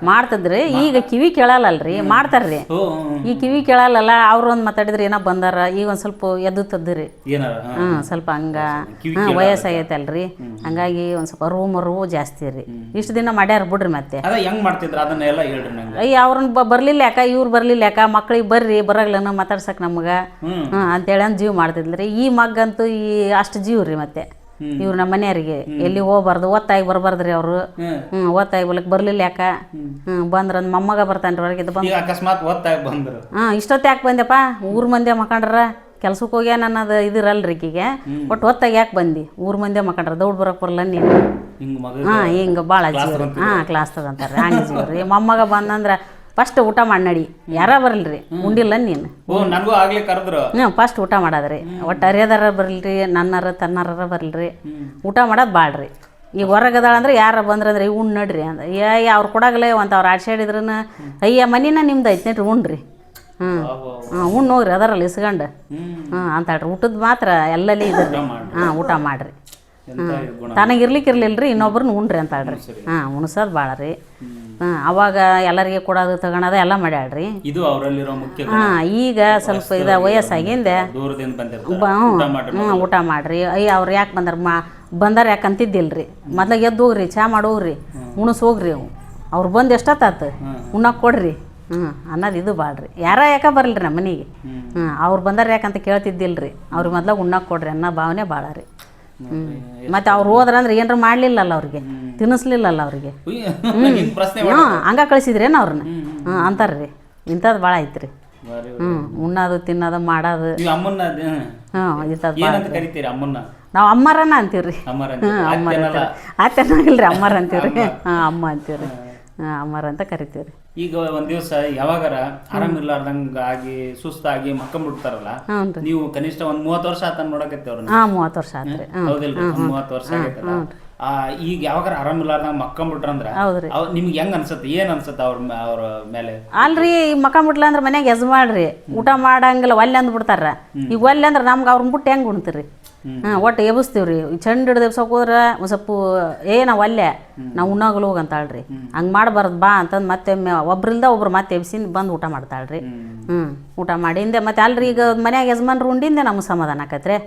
S2: ಮಾಡ್ತಿದ್ರಿ. ಈಗ ಕಿವಿ ಕೇಳಲ್ಲಲ್ರಿ, ಮಾಡ್ತಾರ್ರಿ. ಈ ಕಿವಿ ಕೇಳಲ್ಲ. ಅವ್ರು ಒಂದು ಮಾತಾಡಿದ್ರೆ ಏನೋ ಬಂದಾರ. ಈಗ ಒಂದು ಸ್ವಲ್ಪ ಎದ್ದುತ್ತದ್ರಿ. ಸ್ವಲ್ಪ ಹಂಗ ವಯಸ್ಸಾಗೈತೆ ಅಲ್ರಿ. ಹಂಗಾಗಿ ಒಂದು ಸ್ವಲ್ಪ ಅರಿವು ಜಾಸ್ತಿ ರೀ. ಇಷ್ಟು ದಿನ ಮಾಡ್ಯಾರ ಬಿಡ್ರಿ. ಮತ್ತೆ ಅವ್ರನ್ನ ಬರ್ಲಿಲ್ಲ ಯಾಕ, ಇವ್ರು ಬರ್ಲಿಲ್ಲ ಯಾಕ, ಮಕ್ಳಿಗೆ ಬರ್ರಿ ಬರಗ್ಲನ ಮಾತಾಡ್ಸಕ್ ನಮ್ಗೆ ಅಂತೇಳಿ ಅಂತ ಜೀವ ಮಾಡ್ತಿದ್ರಿ. ಈ ಮಗಂತೂ ಅಷ್ಟು ಜೀವ ರೀ. ಮತ್ತೆ ಇವ್ರು ನಮ್ಮ ಮನೆಯವ್ರಿಗೆ ಎಲ್ಲಿ ಹೋಗ್ಬಾರ್ದು, ಒತ್ತಾಗಿ ಬರ್ಬಾರ್ದ್ರಿ ಅವರು. ಒತ್ತಾಗಿ ಬರ್ಲಿಕ್ಕೆ ಬರ್ಲಿಲ್ಲ ಯಾಕ, ಬಂದ್ರ ಮೊಮ್ಮಗ ಬರ್ತಾನ್ರಿ ಹೊರಗಿದ್ದು ಬಂದು ಅಕಸ್ಮಾತ್ ಬಂದ್ರು.
S3: ಇಷ್ಟೊತ್ತು ಯಾಕೆ ಬಂದೆಪ್ಪ, ಊರ್ ಮಂದಿ ಮಕ್ಕಂಡ್ರ ಕೆಲ್ಸಕ್ಕೆ ಹೋಗ್ಯಾನ ಅನ್ನೋದು ಇದಿರಲ್ರಿ ಈಕಿಗೆ. ಒಟ್ಟು ಹೊತ್ತಾಗಿ ಯಾಕೆ ಬಂದು ಊರ್ ಮಂದಿ ಮಕ್ಕಂಡ್ರ ದೌಡ್ ಬರಕ್ ಬರಲ್ಲ ನೀನು. ಹಿಂಗೆ ಭಾಳ ಜೀವ. ಕ್ಲಾಸ್ ತಗೊಂತಾರೆ. ಹಂಗೆ ಜೀವ ರೀ. ಮೊಮ್ಮಗ ಬಂದಂದ್ರ ಫಸ್ಟ್ ಊಟ ಮಾಡಿ ನಡಿ, ಯಾರ ಬರಲ್ರಿ, ಉಂಡಿಲ್ಲ ನೀನು. ಫಸ್ಟ್ ಊಟ ಮಾಡೋದ್ರಿ. ಒಟ್ಟು ಅರಿಯದಾರ ಬರಲ್ರಿ, ನನ್ನಾರ ತನ್ನಾರ ಬರಲ್ರಿ. ಊಟ ಮಾಡೋದು ಬಾಳ್ರಿ. ಈಗ ಹೊರಗದಾಳ ಅಂದ್ರೆ ಯಾರ ಬಂದ್ರಂದ್ರೆ ಉಣ್ಣು ನಡ್ರಿ ಅಂದ. ಅವ್ರು ಕೊಡಾಗಲೇ ಒಂದು ಅವ್ರು ಆಡ್ಸಾಡಿದ್ರೂ ಅಯ್ಯ ಮನಿನ ನಿಮ್ದು ಐತೆ ನೋಡ್ರಿ ಉಣ್ರಿ. ಉಣ್ಣು ಹೋಗ್ರಿ ಅದರಲ್ಲಿ ಇಸ್ಕೊಂಡು ಅಂತಾಳ್ರಿ. ಊಟದ ಮಾತ್ರ ಎಲ್ಲಲ್ಲಿ ಇದ್ರಿ. ಊಟ ಮಾಡ್ರಿ. ತನಗಿರ್ಲಿಕ್ಕಿರ್ಲಿಲ್ರಿ, ಇನ್ನೊಬ್ರನ್ನ ಉಣ್ರಿ ಅಂತಾಳ್ರಿ. ಉಣ್ಸೋದು ಭಾಳ ರೀ. ಅವಾಗ ಎಲ್ಲರಿಗೆ ಕೊಡೋದು ತಗೊಳೋದು ಎಲ್ಲ ಮಾಡ್ಯಾಳ್ರಿ. ಈಗ ಸ್ವಲ್ಪ ವಯಸ್ಸಾಗಿಂದ ಊಟ ಮಾಡ್ರಿ. ಅವ್ರು ಯಾಕೆ ಬಂದಾರ ಯಾಕೆ ಅಂತಿದ್ದಿಲ್ರಿ. ಮೊದ್ಲಾಗ ಎದ್ದು ಹೋಗ್ರಿ, ಚಾ ಮಾಡೋಗ್ರಿ, ಉಣಸ್ ಹೋಗ್ರಿ. ಅವ್ರು ಬಂದು ಎಷ್ಟೊತ್ತಾತು ಉಣ್ಣಕ್ಕೆ ಕೊಡ್ರಿ ಅನ್ನೋದು ಇದು ಬಾಳ್ರಿ. ಯಾಕೆ ಬರಲ್ರಿ ನಮ್ಮ ಮನೆಗೆ. ಅವ್ರು ಬಂದಾರ ಯಾಕಂತ ಕೇಳ್ತಿದ್ದಿಲ್ರಿ. ಅವ್ರಿಗೆ ಮೊದ್ಲಾಗ ಉಣ್ಣಕ್ಕೆ ಕೊಡ್ರಿ ಅನ್ನೋ ಭಾವನೆ ಭಾಳ ರೀ. ಮತ್ತೆ ಅವ್ರು ಹೋದ್ರಂದ್ರೆ ಏನಾರ ಮಾಡ್ಲಿಲ್ಲಲ್ಲ, ಅವ್ರಿಗೆ ತಿನ್ನಿಸ್ಲಿಲ್ಲಲ್ಲ, ಅವ್ರಿಗೆ ಹಂಗ ಕಳಿಸಿದ್ರೇನು ಅವ್ರನ್ನ ಅಂತಾರ್ರಿ. ಇಂಥದ್ದು ಭಾಳ ಐತ್ರಿ. ಉಣ್ಣೋದು ತಿನ್ನೋದು ಮಾಡೋದು. ನಾವು ಅಮ್ಮರನ್ನ ಅಂತೀವ್ರಿ. ಅಮ್ಮರ ಅತ್ತೆನಾಗಿಲ್ರಿ, ಅಮ್ಮರ ಅಂತೀವ್ರಿ. ಅಮ್ಮ ಅಂತೀವ್ರಿ. ಅಮ್ಮರ ಅಂತ ಕರಿತೀವಿ ರೀ.
S2: ಈಗ ಒಂದ್ ದಿವಸ ಯಾವಾಗಾರ ಆರಾಮಿರ್ಲಾರ್ದಂಗ ಆಗಿ ಸುಸ್ತಾಗಿ ಮಕ್ಕಂಬಿಡ್ತಾರಲ್ಲ,
S3: ಹ್ಞೂ ರೀ.
S2: ನೀವು ಕನಿಷ್ಠ ಒಂದ್ 30 ವರ್ಷ ಆತ ನೋಡಕತ್ತೇವ್ರ.
S3: ಹಾಂ 30 ವರ್ಷ ಆತ್ರಿ.
S2: ಹೌದಿಲ್ರಿ, 30 ವರ್ಷ ಆಗೈತಲ್ಲ. ಈಗ ಯಾವಾಗಾರ ಆರಾಮಿರ್ಲಾರ್ದಂಗ ಮಕ್ಕಂಬಿಟ್ರಂದ್ರ
S3: ಹೌದ್ರಿ.
S2: ನಿಮ್ಗೆ ಹೆಂಗ್ ಅನ್ಸತ್ತೆ, ಏನ್ ಅನ್ಸತ್ತೆ ಅವ್ರ ಮೇಲೆ?
S3: ಅಲ್ರಿ ಈಗ ಮಕ್ಕಂಬಿಟ್ಲ ಅಂದ್ರೆ ಮನ್ಯಾಗ ಯಜಮಾಡ್ರಿ ಊಟ ಮಾಡಂಗಿಲ್ಲ ಒಲ್ಲೆ ಅಂದ್ಬಿಡ್ತಾರ. ಈಗ ಒಲ್ಲೆ ಅಂದ್ರೆ ನಮ್ಗೆ ಅವ್ರನ್ನ ಬಿಟ್ಟು ಹೆಂಗೆ ಉಣ್ತೀರಿ? ಒಟ್ಟು ಎಬ್ಸ್ತೀವಿ ರೀ. ಚಂಡ್ ಹಿಡ್ದು ಎಬ್ಸೋಕೆ ಹೋದ್ರೆ ಒಂದು ಸ್ವಲ್ಪ ನಾವು ಒಲ್ಲೆ ನಾವು ಉಣ್ಣಾಗಲು ಹೋಗಂತಾಳ್ರಿ. ಹಂಗೆ ಮಾಡಬಾರ್ದು ಬಾ ಅಂತಂದು ಮತ್ತೆ ಒಬ್ರಿಲ್ದ ಒಬ್ರು ಮತ್ತೆ ಎಬ್ಸಿಂದ ಬಂದು ಊಟ ಮಾಡ್ತಾಳ್ರಿ. ಊಟ ಮಾಡಿಂದೆ ಮತ್ತೆ ಅಲ್ರಿ ಈಗ ಮನ್ಯಾಗ ಯಜಮಾನ್ರು ಉಂಡಿಂದೆ ನಮ್ಗೆ ಸಮಾಧಾನ ಆಕತ್ರಿ.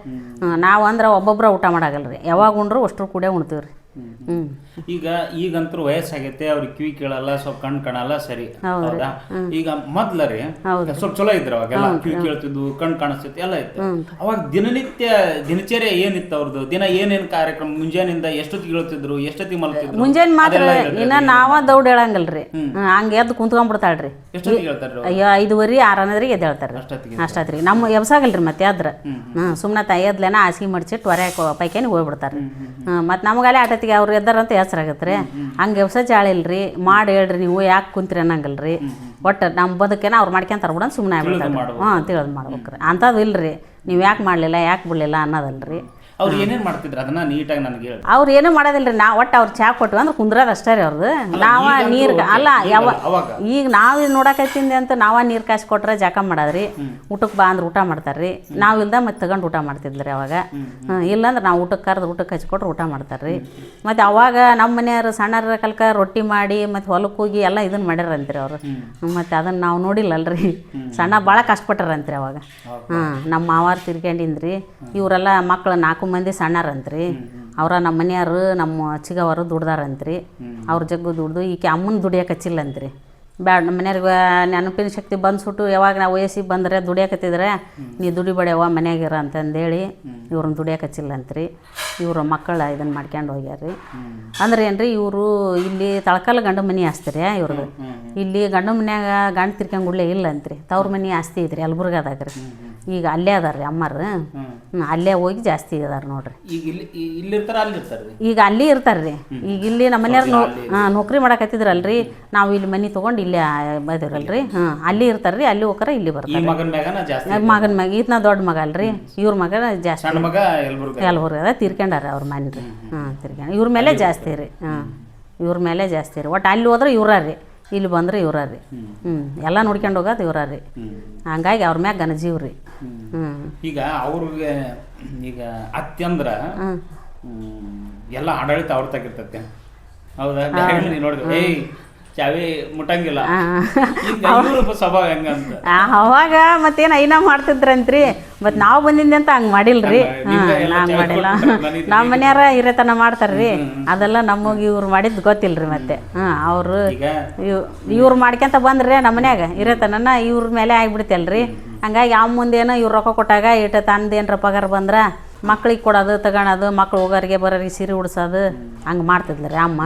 S3: ನಾವು ಅಂದ್ರೆ ಒಬ್ಬೊಬ್ರ ಊಟ ಮಾಡಾಗಲ್ರಿ, ಯಾವಾಗ ಉಂಡ್ರು ಅಷ್ಟ್ರು ಕೂಡ ಉಣ್ತೀವಿ ರೀ.
S2: ಈಗಂತೂ ವಯಸ್ಸಾಗೈತೆ, ಅವ್ರಿಗೆ ಕಿವಿ ಕೇಳಲ್ಲ, ಸ್ವಲ್ಪ ಕಣ್ ಕಾಣಲ್ಲ, ಸರಿ ಹೌದಾ? ಈಗ ಮೊದ್ಲರಿ ಸ್ವಲ್ಪ ಚಲೋ ಇದ್ರ ಅವಾಗೆಲ್ಲ, ಕಿವಿ ಕೇಳ್ತಿದ್ವು, ಕಣ್ ಕಾಣಿಸ್ತಿತ್ತು, ಎಲ್ಲ ಇತ್ತು. ಅವಾಗ ದಿನಚರ್ಯ ಏನಿತ್ತು ಅವ್ರದ್ದು? ದಿನ ಏನೇನ್ ಕಾರ್ಯಕ್ರಮ? ಮುಂಜಾನಿಂದ ಎಷ್ಟೊತ್ತಿಗೆ ಹೇಳ್ತಿದ್ರು, ಎಷ್ಟೊತ್ತಿಗೆ ಮಲ್ತಿದ್ರು?
S3: ಮುಂಜಾನೆ ಮಾತ್ರ ಇನ್ನ ನಾವ ದೌಡ್ ಹೇಳಂಗಿಲ್ರಿ. ಹಂಗೆ ಎದ್ದು ಕುಂತ್ಕೊಂಡ್ಬಿಡ್ತಾಳ್ರಿ.
S2: ಎಷ್ಟೊತ್ತಿಗೆ ಹೇಳ್ತಾರ್ರಿ?
S3: ಅಯ್ಯೋ 5:30 6 ಎದ್ದೇಳ್ತಾರ್ರಿ. ಅಷ್ಟತ್ರಿ ನಮ್ಮ ಎಬ್ಸಾಗಲ್ರಿ ಮತ್ತೆ ಅದ್ರ. ಸುಮ್ಮನೆ ಎದ್ಲೇನ ಹಾಸಿಗೆ ಮಡ್ಚಿಟ್ಟು ಹೊರ ಪೈಕಾನಿ ಹೋಗ್ಬಿಡ್ತಾರ್ರಿ. ಮತ್ತೆ ನಮಗಲ್ಲೇ ಆಟತ್ತಿಗೆ ಅವ್ರು ಎದ್ದಾರಂತ ಹೆಸರಾಗತ್ತೆ ರೀ. ಹಂಗೆ ಎಬ್ಸ ಚಾಳಿಲ್ರಿ, ಮಾಡಿ ಹೇಳ್ರಿ ನೀವು ಯಾಕೆ ಕುಂತ್ರಿ ಅನ್ನಂಗಲ್ರಿ. ಒಟ್ಟು ನಮ್ಮ ಬದುಕೇನ ಅವ್ರು ಮಾಡ್ಕೊಂತಾರ ಬಿಡ ಸುಮ್ಮನೆ ಆಗ್ಬಿಡ್ತಾರೆ. ತಿಳಿದು ಮಾಡ್ಬೇಕ್ರಿ. ಅಂಥದ್ದು ಇಲ್ರಿ, ನೀವು ಯಾಕೆ ಮಾಡಲಿಲ್ಲ ಯಾಕೆ ಬಿಡಲಿಲ್ಲ ಅನ್ನೋದಲ್ರಿ.
S2: ಅವ್ರು ಏನೇನು ಮಾಡ್ತಿದ್ರು ಅದನ್ನ ನೀಟಾಗಿ ನನಗೆ ಹೇಳಿ.
S3: ಅವ್ರು ಏನೂ ಮಾಡೋದಿಲ್ರಿ. ನಾವು ಒಟ್ಟು ಅವ್ರು ಚಾ ಕೊಟ್ವಿ ಅಂದ್ರೆ ಕುಂದ್ರದ ಅಷ್ಟೇ ರೀ ಅವ್ರದ್ದು. ನಾವ ನೀರು ಅಲ್ಲ ಈಗ ನಾವು ನೋಡಕತ್ತಿಂದೆ ಅಂತ ನಾವ ನೀರು ಕಾಸಿ ಕೊಟ್ರೆ ಜಾಕ ಮಾಡೋದ್ರಿ. ಊಟಕ್ಕೆ ಬಾ ಅಂದ್ರೆ ಊಟ ಮಾಡ್ತಾರ್ರಿ. ನಾವು ಇಲ್ದ ಮತ್ತೆ ತಗೊಂಡು ಊಟ ಮಾಡ್ತಿದ್ರಿ ಅವಾಗ. ಇಲ್ಲಾಂದ್ರೆ ನಾವು ಊಟಕ್ಕೆ ಕರೆದು ಊಟಕ್ಕೆ ಹಚ್ಕೊಟ್ರೆ ಊಟ ಮಾಡ್ತಾರ್ರಿ. ಮತ್ತು ಅವಾಗ ನಮ್ಮ ಮನೆಯವ್ರು ಸಣ್ಣರ ಕಲ್ಕ ರೊಟ್ಟಿ ಮಾಡಿ ಮತ್ತು ಹೊಲಕ್ಕೆ ಹೋಗಿ ಎಲ್ಲ ಇದನ್ನು ಮಾಡ್ಯಾರಂತ್ರಿ ಅವರು. ಮತ್ತು ಅದನ್ನು ನಾವು ನೋಡಿಲ್ಲಲ್ರಿ. ಸಣ್ಣ ಭಾಳ ಕಷ್ಟಪಟ್ಟಾರಂತ್ರಿ ಅವಾಗ. ನಮ್ಮ ಮಾವಾರು ತಿರ್ಕೊಂಡಿಂದ್ರಿ. ಇವರೆಲ್ಲ ಮಕ್ಕಳು 4 ಮಂದಿ ಸಣ್ಣರಂತ್ರಿ. ಅವರ ನಮ್ಮ ಮನೆಯವರು ನಮ್ಮ ಚಿಗವರು ದುಡ್ದಾರಂತ್ರಿ. ಅವ್ರ ಜಗ್ಗು ದುಡ್ದು ಈಕೆ ಅಮ್ಮನ ದುಡಿಯಕ್ಕೆ ಹಚ್ಚಿಲ್ಲಂತ್ರಿ. ಬ್ಯಾಡ ನಮ್ಮ ಮನೆಯವ್ರಿಗೆ ನೆನಪಿನ ಶಕ್ತಿ ಬಂದ್ಬಿಟ್ಟು ಯಾವಾಗ ನಾವು ವಯಸ್ಸಿಗೆ ಬಂದರೆ ದುಡಿಯಕತ್ತಿದ್ರೆ ನೀ ದುಡಿಬೇಡವ ಮನ್ಯಾಗಿರ ಅಂತಂದೇಳಿ ಇವ್ರನ್ನ ದುಡಿಯಕ್ಕೆ ಹಚ್ಚಿಲ್ಲಂತ್ರಿ. ಇವರು ಮಕ್ಕಳ ಇದನ್ನು ಮಾಡ್ಕೊಂಡು ಹೋಗ್ಯಾರ್ರಿ. ಅಂದ್ರೆ ಏನ್ರಿ ಇವರು ಇಲ್ಲಿ ತಳಕಲ್ ಗಂಡ ಮನೆ ಆಸ್ತಿರಿ ಇವ್ರದ್ದು. ಇಲ್ಲಿ ಗಂಡ ಮನ್ಯಾಗ ಗಂಡ ತಿರ್ಕೊಂಡ್ಗುಡ್ಲೆ ಇಲ್ಲಂತ್ರಿ. ತವ್ರ ಮನೆ ಆಸ್ತಿ ಐತ್ರಿ ಯಲಬುರ್ಗದಾಗ ರೀ. ಈಗ ಅಲ್ಲೇ ಅದಾರ ರೀ ಅಮ್ಮಾರು. ಅಲ್ಲೇ ಹೋಗಿ ಜಾಸ್ತಿ ಅದಾರ ನೋಡ್ರಿ. ಈಗ ಅಲ್ಲಿ ಇರ್ತಾರ್ರಿ. ಈಗ ಇಲ್ಲಿ ನಮ್ಮ ಮನೆಯವ್ರು ನೌಕರಿ ಮಾಡಕತ್ತಿದ್ರಲ್ರಿ. ನಾವು ಇಲ್ಲಿ ಮನೆ ತೊಗೊಂಡು ಇಲ್ಲೇ ಬದಿರಲ್ರಿ. ಅಲ್ಲಿ ಇರ್ತಾರ್ರಿ. ಅಲ್ಲಿ ಹೋಗ್ರ ಇಲ್ಲಿ ಬರ್ತಾರೆ. ಮಗನ ಮ್ಯಾಗ ಈತನ ದೊಡ್ಡ ಮಗ ಅಲ್ರಿ. ಇವ್ರ ಮಗ ಜಾಸ್ತಿ ಯಲಬುರ್ಗದ ತೀರ್ಕೊಂಡಾರ ಅವ್ರ ಮನೆ ರೀ. ತೀರ್ಕೊಂಡ ಇವ್ರ ಮೇಲೆ ಜಾಸ್ತಿ ರೀ. ಇವ್ರ ಮೇಲೆ ಜಾಸ್ತಿ ರೀ. ಒಟ್ಟು ಅಲ್ಲಿ ಹೋದ್ರೆ ಇವ್ರ ರೀ, ಇಲ್ಲಿ ಬಂದ್ರೆ ಇವ್ರ ರೀ. ಎಲ್ಲ ನೋಡ್ಕೊಂಡು ಹೋಗೋದು ಇವ್ರ ರೀ. ಹಂಗಾಗಿ ಅವ್ರ ಮ್ಯಾಗ ಗನಜೀವ್ರಿ.
S2: ಈಗ ಅವ್ರಿಗೆ ಈಗ ಅತ್ಯಂದ್ರ ಎಲ್ಲ ಆಡಳಿತ ಅವ್ರ ತಗಿರ್ತೈತೆ, ಹೌದಾ? ನೋಡಿದ್ರೆ ಏಯ್ ಚಾವಿ ಮುಟ್ಟಂಗಿಲ್ಲ, ಸ್ವಭಾವ ಹೆಂಗಂತ
S3: ಅವಾಗ ಮತ್ತೇನು ಐನ ಮಾಡ್ತಿದ್ರಂತ್ರಿ. ಮತ್ತು ನಾವು ಬಂದಿದ್ದೆ ಅಂತ ಹಂಗೆ ಮಾಡಿಲ್ರಿ. ಹಂಗೆ ಮಾಡಿಲ್ಲ. ನಮ್ಮ ಮನೆಯಾರ ಹಿರೇತನ ಮಾಡ್ತಾರ್ರಿ. ಅದೆಲ್ಲ ನಮಗೆ ಇವ್ರು ಮಾಡಿದ್ದು ಗೊತ್ತಿಲ್ರಿ. ಮತ್ತೆ ಅವರು ಇವ್ರು ಮಾಡ್ಕೊಂತ ಬಂದ್ರಿ ನಮ್ಮ ಮನ್ಯಾಗ ಹಿರೇತನ ಇವ್ರ ಮೇಲೆ ಆಗಿಬಿಡ್ತಲ್ರಿ. ಹಂಗಾಗಿ ಯಾವ ಮುಂದೇನೋ ಇವ್ರು ರೊಕ್ಕ ಕೊಟ್ಟಾಗ ಇಟ್ಟು ತಂದೇನ್ರ ಪಗಾರ ಬಂದ್ರೆ ಮಕ್ಳಿಗೆ ಕೊಡೋದು ತಗೊಳೋದು, ಮಕ್ಳು ಹೋಗೋರಿಗೆ ಬರೋರಿಗೆ ಸೀರೆ ಉಡ್ಸೋದು ಹಂಗೆ ಮಾಡ್ತಿದ್ರಿ ಅಮ್ಮ.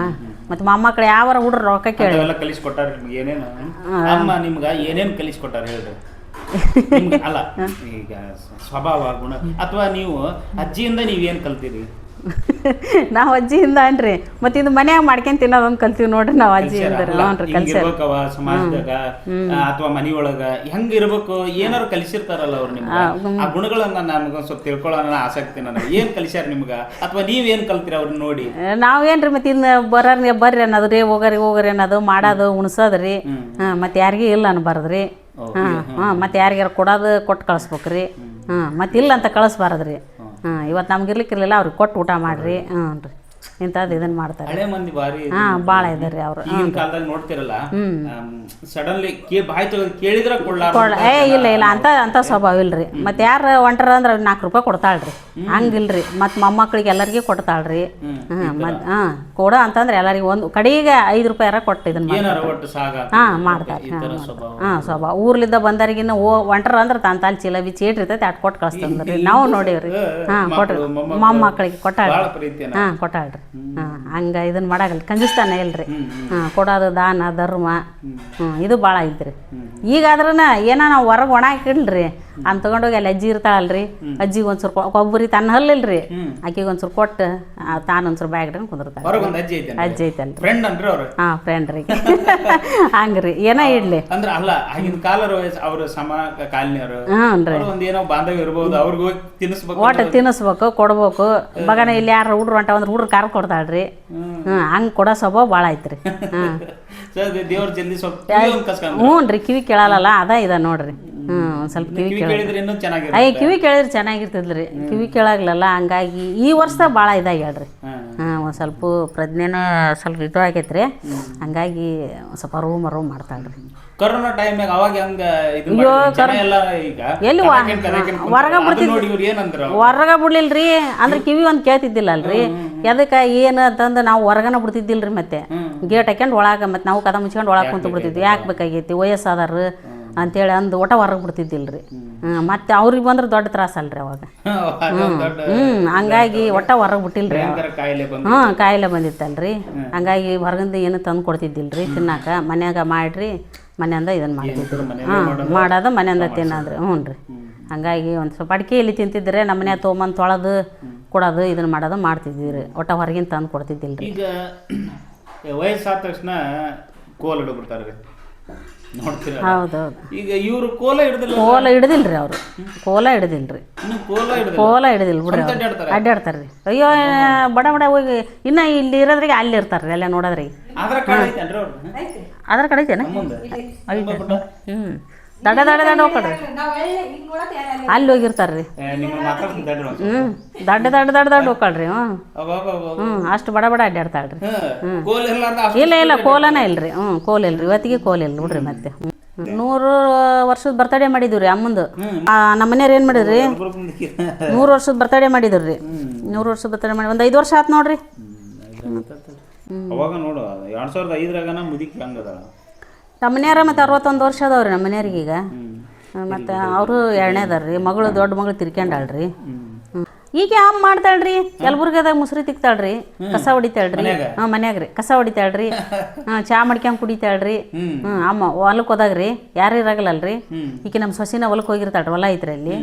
S3: ಮತ್ತು ಮೊಮ್ಮಕ್ಳು ಯಾವಾರ ಹುಡ್ರು ರೊಕ್ಕ ಕೇಳಿ
S2: ಕಲಿಸ್ಕೊಟ್ಟಾರ ನಿಮ್ಗೆ ಏನೇನು? ಅಮ್ಮ ನಿಮ್ಗೆ ಏನೇನು ಕಲಿಸ್ಕೊಟ್ಟಾರ ಹೇಳ್ರಿ? ಅಲ್ಲ ಈಗ ಸ್ವಭಾವ ಗುಣ ಅಥವಾ ನೀವು ಅಜ್ಜಿಯಿಂದ ನೀವೇನು ಕಲ್ತೀರಿ?
S3: ನಾವು ಅಜ್ಜಿಯಿಂದ ಅನ್ರಿ. ಮತ್ತೆ ಇದು ಮನ್ಯಾಗ ಮಾಡ್ಕೊಂಡ್ ತಿನ್ನೋದೊಂದು ಕಲ್ತೀವಿ ನೋಡ್ರಿ ನಾವು ಅಜ್ಜಿಯಿಂದ.
S2: ಸಮಾಜದಾಗ ಅಥವಾ ಮನಿಯೊಳಗ ಹೆಂಗ್ ಇರ್ಬೇಕು ಏನಾರು ಕಲಿಸಿರ್ತಾರಲ್ಲ ಅವ್ರು ನಿಮ್ಗೆ. ಆ ಗುಣಗಳನ್ನ ನಮ್ಗ ಸ್ವಲ್ಪ ತಿಳ್ಕೊಳ್ಳೋಣ ಆಸಕ್ತಿ ನನಗೆ. ಏನ್ ಕಲಿಸ್ಯಾರ ನಿಮ್ಗ ಅಥವಾ ನೀವೇನ್ ಕಲ್ತೀರ ಅವ್ರನ್ನ ನೋಡಿ?
S3: ನಾವೇನ್ರಿ ಮತ್ತೆ ಇನ್ನು ಬರ್ರಿ ಅನ್ನೋದ್ರಿ, ಹೋಗರಿ ಅನ್ನೋದು, ಮಾಡೋದು, ಉಣ್ಸೋದ್ರಿ. ಮತ್ತೆ ಯಾರಿಗೂ ಇಲ್ಲ ಅನ್ಬಾರ್ದ್ರಿ. ಮತ್ತೆ ಯಾರಿಗಾರ ಕೊಡೋದು ಕೊಟ್ಟು ಕಳಿಸ್ಬೇಕ್ರಿ. ಮತ್ತೆ ಇಲ್ಲ ಅಂತ ಕಳಿಸ್ಬಾರದ್ರಿ. ಇವತ್ತು ನಮ್ಗೆ ಇರ್ಲಿಕ್ಕಿರಲಿಲ್ಲ ಅವ್ರಿಗೆ ಕೊಟ್ಟು ಊಟ ಮಾಡ್ರಿ. ರೀ ಇಂಥದ್ದು ಇದನ್ನ ಮಾಡ್ತಾರೆ.
S2: ಹಳೆ ಮಂದಿ ಬಾರಿ
S3: ಭಾಳ ಇದಾರೆ ಅವರು.
S2: ಈಗಿನ ಕಾಲದಾಗ ನೋಡ್ತಿರಲ್ಲ, ಸಡನ್ಲಿ ಬಾಯಿ ತೆಗೆದು ಕೇಳಿದ್ರೆ
S3: ಇಲ್ಲ ಅಂತ ಸ್ವಭಾವ ಇಲ್ರಿ. ಮತ್ತೆ ಯಾರು ಹೊಂಟ್ರ ಅಂದ್ರೆ 4 ರೂಪಾಯಿ ಕೊಡ್ತಾಳ್ರಿ. ಹಂಗಿಲ್ರಿ. ಮತ್ತು ಮೊಮ್ಮಕ್ಳಿಗೆ ಎಲ್ಲರಿಗೂ ಕೊಡ್ತಾಳ್ರಿ. ಕೊಡ ಅಂತಂದ್ರೆ ಎಲ್ಲರಿಗೂ ಒಂದು ಕಡೆಗೆ 5 ರೂಪಾಯಿ ಕೊಟ್ಟು ಇದನ್ನ ಮಾಡ್ತಾರೆ. ಸ್ವಭಾವ ಊರ್ಲಿದ್ದ ಬಂದರಿಗಿನ್ನ ಹೊಂಟ್ರ ಅಂದ್ರೆ ತಾಲ್ ಚೀಲ ಬಿಚ್ಚಿ ಇಟ್ಟಿರ್ತೈತೆ ಅಟ್ ಕೊಟ್ಟು ಕಳಿಸ್ತಂದ್ರಿ. ನಾವು ನೋಡೇವ್ರಿ. ಕೊಟ್ರಿ ಮೊಮ್ಮಕ್ಳಿಗೆ ಕೊಟ್ಟಾಳ್ರಿ. ಕೊಟ್ಟಾಳ್ರಿ. ಹಂಗೆ ಇದನ್ನ ಮಾಡಾಗಲ್ಲ ಕಂಜುಸ್ತಾನ ಇಲ್ರಿ ಕೊಡೋದು ದಾನ ಧರ್ಮ ಇದು ಭಾಳ ಐತ್ರಿ ಈಗಾದ್ರೂ ಏನೋ ನಾವು ಹೊರಗೆ ಒಣ ಹಾಕಿಲ್ರಿ ಅಂತ ತೊಗೊಂಡೋಗಿ ಅಲ್ಲಿ ಅಜ್ಜಿ ಇರ್ತಾಳಲ್ರಿ ಅಜ್ಜಿಗೆ ಒಂದ್ಸೂರು ಕೊಬ್ಬರಿ ತನ್ನ ಹಲ್ಲಿಲ್ರಿ ಆಕಿಗೆ ಒಂದ್ಸೂರು ಕೊಟ್ಟು ತಾನೊಂದ್ಸೂರು ಬ್ಯಾಗ್ ಇಟ್ಕೊಂಡು ಕುಂದಿರ್ತಾಳೆ ಅಜ್ಜಿ ಐತಲ್ರಿ ಹಾಂ ಫ್ರೆಂಡ್ ರೀ ಹಂಗ್ರಿ ಏನೋ ಇಡ್ಲಿ
S2: ಅಂದ್ರೆ ಅಲ್ಲ ಆಗಿನ ಕಾಲರು ಅವ್ರ ಸಮ ಕಾಲನಿಯವರು ಏನೋ ಬಾಂಧವ್ಯ ಇರ್ಬೋದು ಅವ್ರಿಗೆ ಹೋಗಿ ತಿನ್ನಿಸ್ಬೇಕು
S3: ಒಟ್ಟು ತಿನ್ನಿಸ್ಬೇಕು ಕೊಡ್ಬೇಕು ಮಗನ ಇಲ್ಲಿ ಯಾರು ಹುಡ್ರು ಹೊಂಟ ಅಂದ್ರೆ ಹುಡ್ರು ಕಾರ್ ಕೊಡ್ತಾಳ್ರಿ ಹಂಗೆ ಕೊಡೋ ಸ್ವಭಾವ ಭಾಳ ಐತ್ರಿ
S2: ದೇವ್ರ ಜಲ್ದಿ ಸ್ವಲ್ಪ
S3: ಹ್ಞೂ ರೀ ಕಿವಿ ಕೇಳಲ್ಲ ಅದ ಇದ ನೋಡ್ರಿ ಒಂದು ಸ್ವಲ್ಪ ಕಿವಿ ಕೇಳಿದ್ರೆ ಕಿವಿ ಕೇಳಿದ್ರೆ ಚೆನ್ನಾಗಿರ್ತದ್ರಿ ಕಿವಿ ಕೇಳಾಗ್ಲಲ್ಲ ಹಂಗಾಗಿ ಈ ವರ್ಷ ಭಾಳ ಇದಾಗ್ಯಾಳ್ರಿ ಒಂದು ಸ್ವಲ್ಪ ಪ್ರಜ್ಞೆನ ಸ್ವಲ್ಪ ಇದು ಆಗೈತ್ರಿ ಹಂಗಾಗಿ ಸ್ವಲ್ಪ ಅರಿವು ಮಾಡ್ತಾಳ್ರಿ
S2: ಕೊರೋನಾ ಟೈಮ್ನಾಗ ಅವಾಗ ಹಂಗ
S3: ಎಲ್ಲಿ ಹೊರಗ ಬಿಡ್ಲಿಲ್ರಿ ಅಂದ್ರೆ ಕಿವಿ ಒಂದು ಕೇಳ್ತಿದ್ದಿಲ್ಲ ಅಲ್ರಿ ಎದಕ್ಕೆ ಏನು ಅಂತಂದು ನಾವು ಹೊರಗನ ಬಿಡ್ತಿದ್ದಿಲ್ರಿ ಮತ್ತೆ ಗೇಟ್ ಹಾಕ್ಯಂಡು ಒಳಗೆ ಮತ್ತೆ ನಾವು ಕದ ಮುಚ್ಕೊಂಡು ಒಳಗೆ ಕುಂತು ಬಿಡ್ತಿದ್ವಿ ಯಾಕೆ ಬೇಕಾಗೈತಿ ವಯಸ್ಸಾದಾರ ಅಂತೇಳಿ ಅಂದು ಒಟ ಹೊರಗೆ ಬಿಡ್ತಿದ್ದಿಲ್ರಿ ಮತ್ತೆ ಅವ್ರಿಗೆ ಬಂದ್ರೆ ದೊಡ್ಡ ತ್ರಾಸ ಅಲ್ರಿ ಅವಾಗ ಹಂಗಾಗಿ ಒಟ್ಟ ಹೊರಗೆ ಬಿಟ್ಟಿಲ್ರಿ ಕಾಯಿಲೆ ಬಂದಿತ್ತಲ್ರಿ ಹಂಗಾಗಿ ಹೊರಗಿಂದ ಏನು ತಂದು ಕೊಡ್ತಿದ್ದಿಲ್ರಿ ತಿನ್ನಾಕ ಮನ್ಯಾಗ ಮಾಡ್ರಿ ಮನೆಯಿಂದ ಇದನ್ನು ಮಾಡ್ತಿದ್ರಿ ಮಾಡೋದು ಮನೆಯಿಂದ ತಿನ್ನೋದ್ರಿ ಹ್ಞೂ ರೀ ಹಂಗಾಗಿ ಒಂದು ಸ್ವಲ್ಪ ಅಡಿಕೆಯಲ್ಲಿ ತಿಂತಿದ್ರೆ ನಮ್ಮ ಮನೆ ತೊಗೊಂಬಂದು ತೊಳೆದು ಕೊಡೋದು ಇದನ್ನು ಮಾಡೋದು ಮಾಡ್ತಿದ್ವಿ ರೀ ಒಟ್ಟ ಹೊರಗಿನ ತಂದು ಕೊಡ್ತಿದ್ದಿಲ್ಲ ರೀ
S2: ಈಗ ವಯಸ್ಸಾದ ತಕ್ಷಣ ಕೋಲ್ ಹಿಡ್ಬಿಡ್ತಾರೆ ರೀ ನೋಡ್ತೀರ
S3: ಹೌದೌದು
S2: ಈಗ ಇವರು ಕೋಲ
S3: ಹಿಡ್ದಿಲ್ರಿ ಅವರು ಕೋಲ ಹಿಡ್ದಿಲ್ರಿ ಬಿಡ್ರಿ ಅಡ್ಡಾಡ್ತಾರೆ ರೀ ಅಯ್ಯೋ ಬಡ ಹೋಗಿ ಇನ್ನು ಇಲ್ಲಿ ಇರೋದ್ರಿಗೆ ಅಲ್ಲಿ ಇರ್ತಾರೆ ರೀ ಎಲ್ಲ ನೋಡೋದ್ರಿ ಆಧಾರ್ ಕಾರ್ಡ್ ಐತೇನ ದಡ್ಡ ಹೋಗ್ರಿ ಅಲ್ಲಿ ಹೋಗಿರ್ತಾರೆ ರೀ ದಡ್ಡ ಹೋಗ್ರಿ ಅಷ್ಟು ಬಡ ಅಡ್ಡಾಡ್ತಾಳ್ರಿ ಇಲ್ಲ ಕೋಲನ ಇಲ್ರಿ ಕೋಲ್ ಇಲ್ರಿ ಇವತ್ತಿಗೆ ಕೋಲ್ ಇಲ್ಲ ನೋಡ್ರಿ ಮತ್ತೆ 100 ವರ್ಷದ ಬರ್ತಡೇ ಮಾಡಿದ್ವಿ ರೀ ಅಮ್ಮಂದು ನಮ್ಮ ಮನೆಯವ್ರು ಏನು ಮಾಡಿದ್ರಿ 100 ವರ್ಷದ ಬರ್ತಡೇ ಮಾಡಿದ್ರು ರೀ 100 ವರ್ಷದ ಬರ್ತಡೇ ಮಾಡಿ ಒಂದು 5 ವರ್ಷ ಆಯ್ತು ನೋಡ್ರಿ
S2: ಅವಾಗ ನೋಡು 2005ರಾಗನ ಮುದುಕಿ ಹಂಗದ
S3: ನಮ್ಮ ಮನೆಯವ್ರ ಮತ್ತು 61 ವರ್ಷ ಅದಾವ್ರಿ ನಮ್ಮ ಮನೆಯವ್ರಿಗೆ ಈಗ ಮತ್ತು ಅವರು ಎರಡನೇ ಅದಾರ್ರಿ ಮಗಳು ದೊಡ್ಡ ಮಗಳು ತಿರ್ಕೊಂಡಾಳ್ರಿ ಈಗ ಅಮ್ಮ ಮಾಡ್ತಾಳ್ರಿ ಯಲಬುರ್ಗದಾಗ ಮುಸ್ರಿ ತಿಕ್ತಾಳ್ರಿ ಕಸ ಹೊಡಿತಾಳ್ರಿ ಮನ್ಯಾಗ ರೀ ಕಸ ಹೊಡಿತಾಳ್ರಿ ಚಾ ಮಾಡ್ಕೊಂಡ್ ಕುಡಿತಾಳ್ರಿ ಅಮ್ಮ ಹೊಲಕ್ಕೆ ಹೋದಾಗ್ರಿ ಯಾರು ಇರಾಗಲ್ಲಲ್ರಿ ಈಗ ನಮ್ಮ ಸೊಸಿನ ಹೊಲಕ್ಕೆ ಹೋಗಿರ್ತಾಳ್ರಿ ಹೊಲ ಐತ್ರಿ ಅಲ್ಲಿ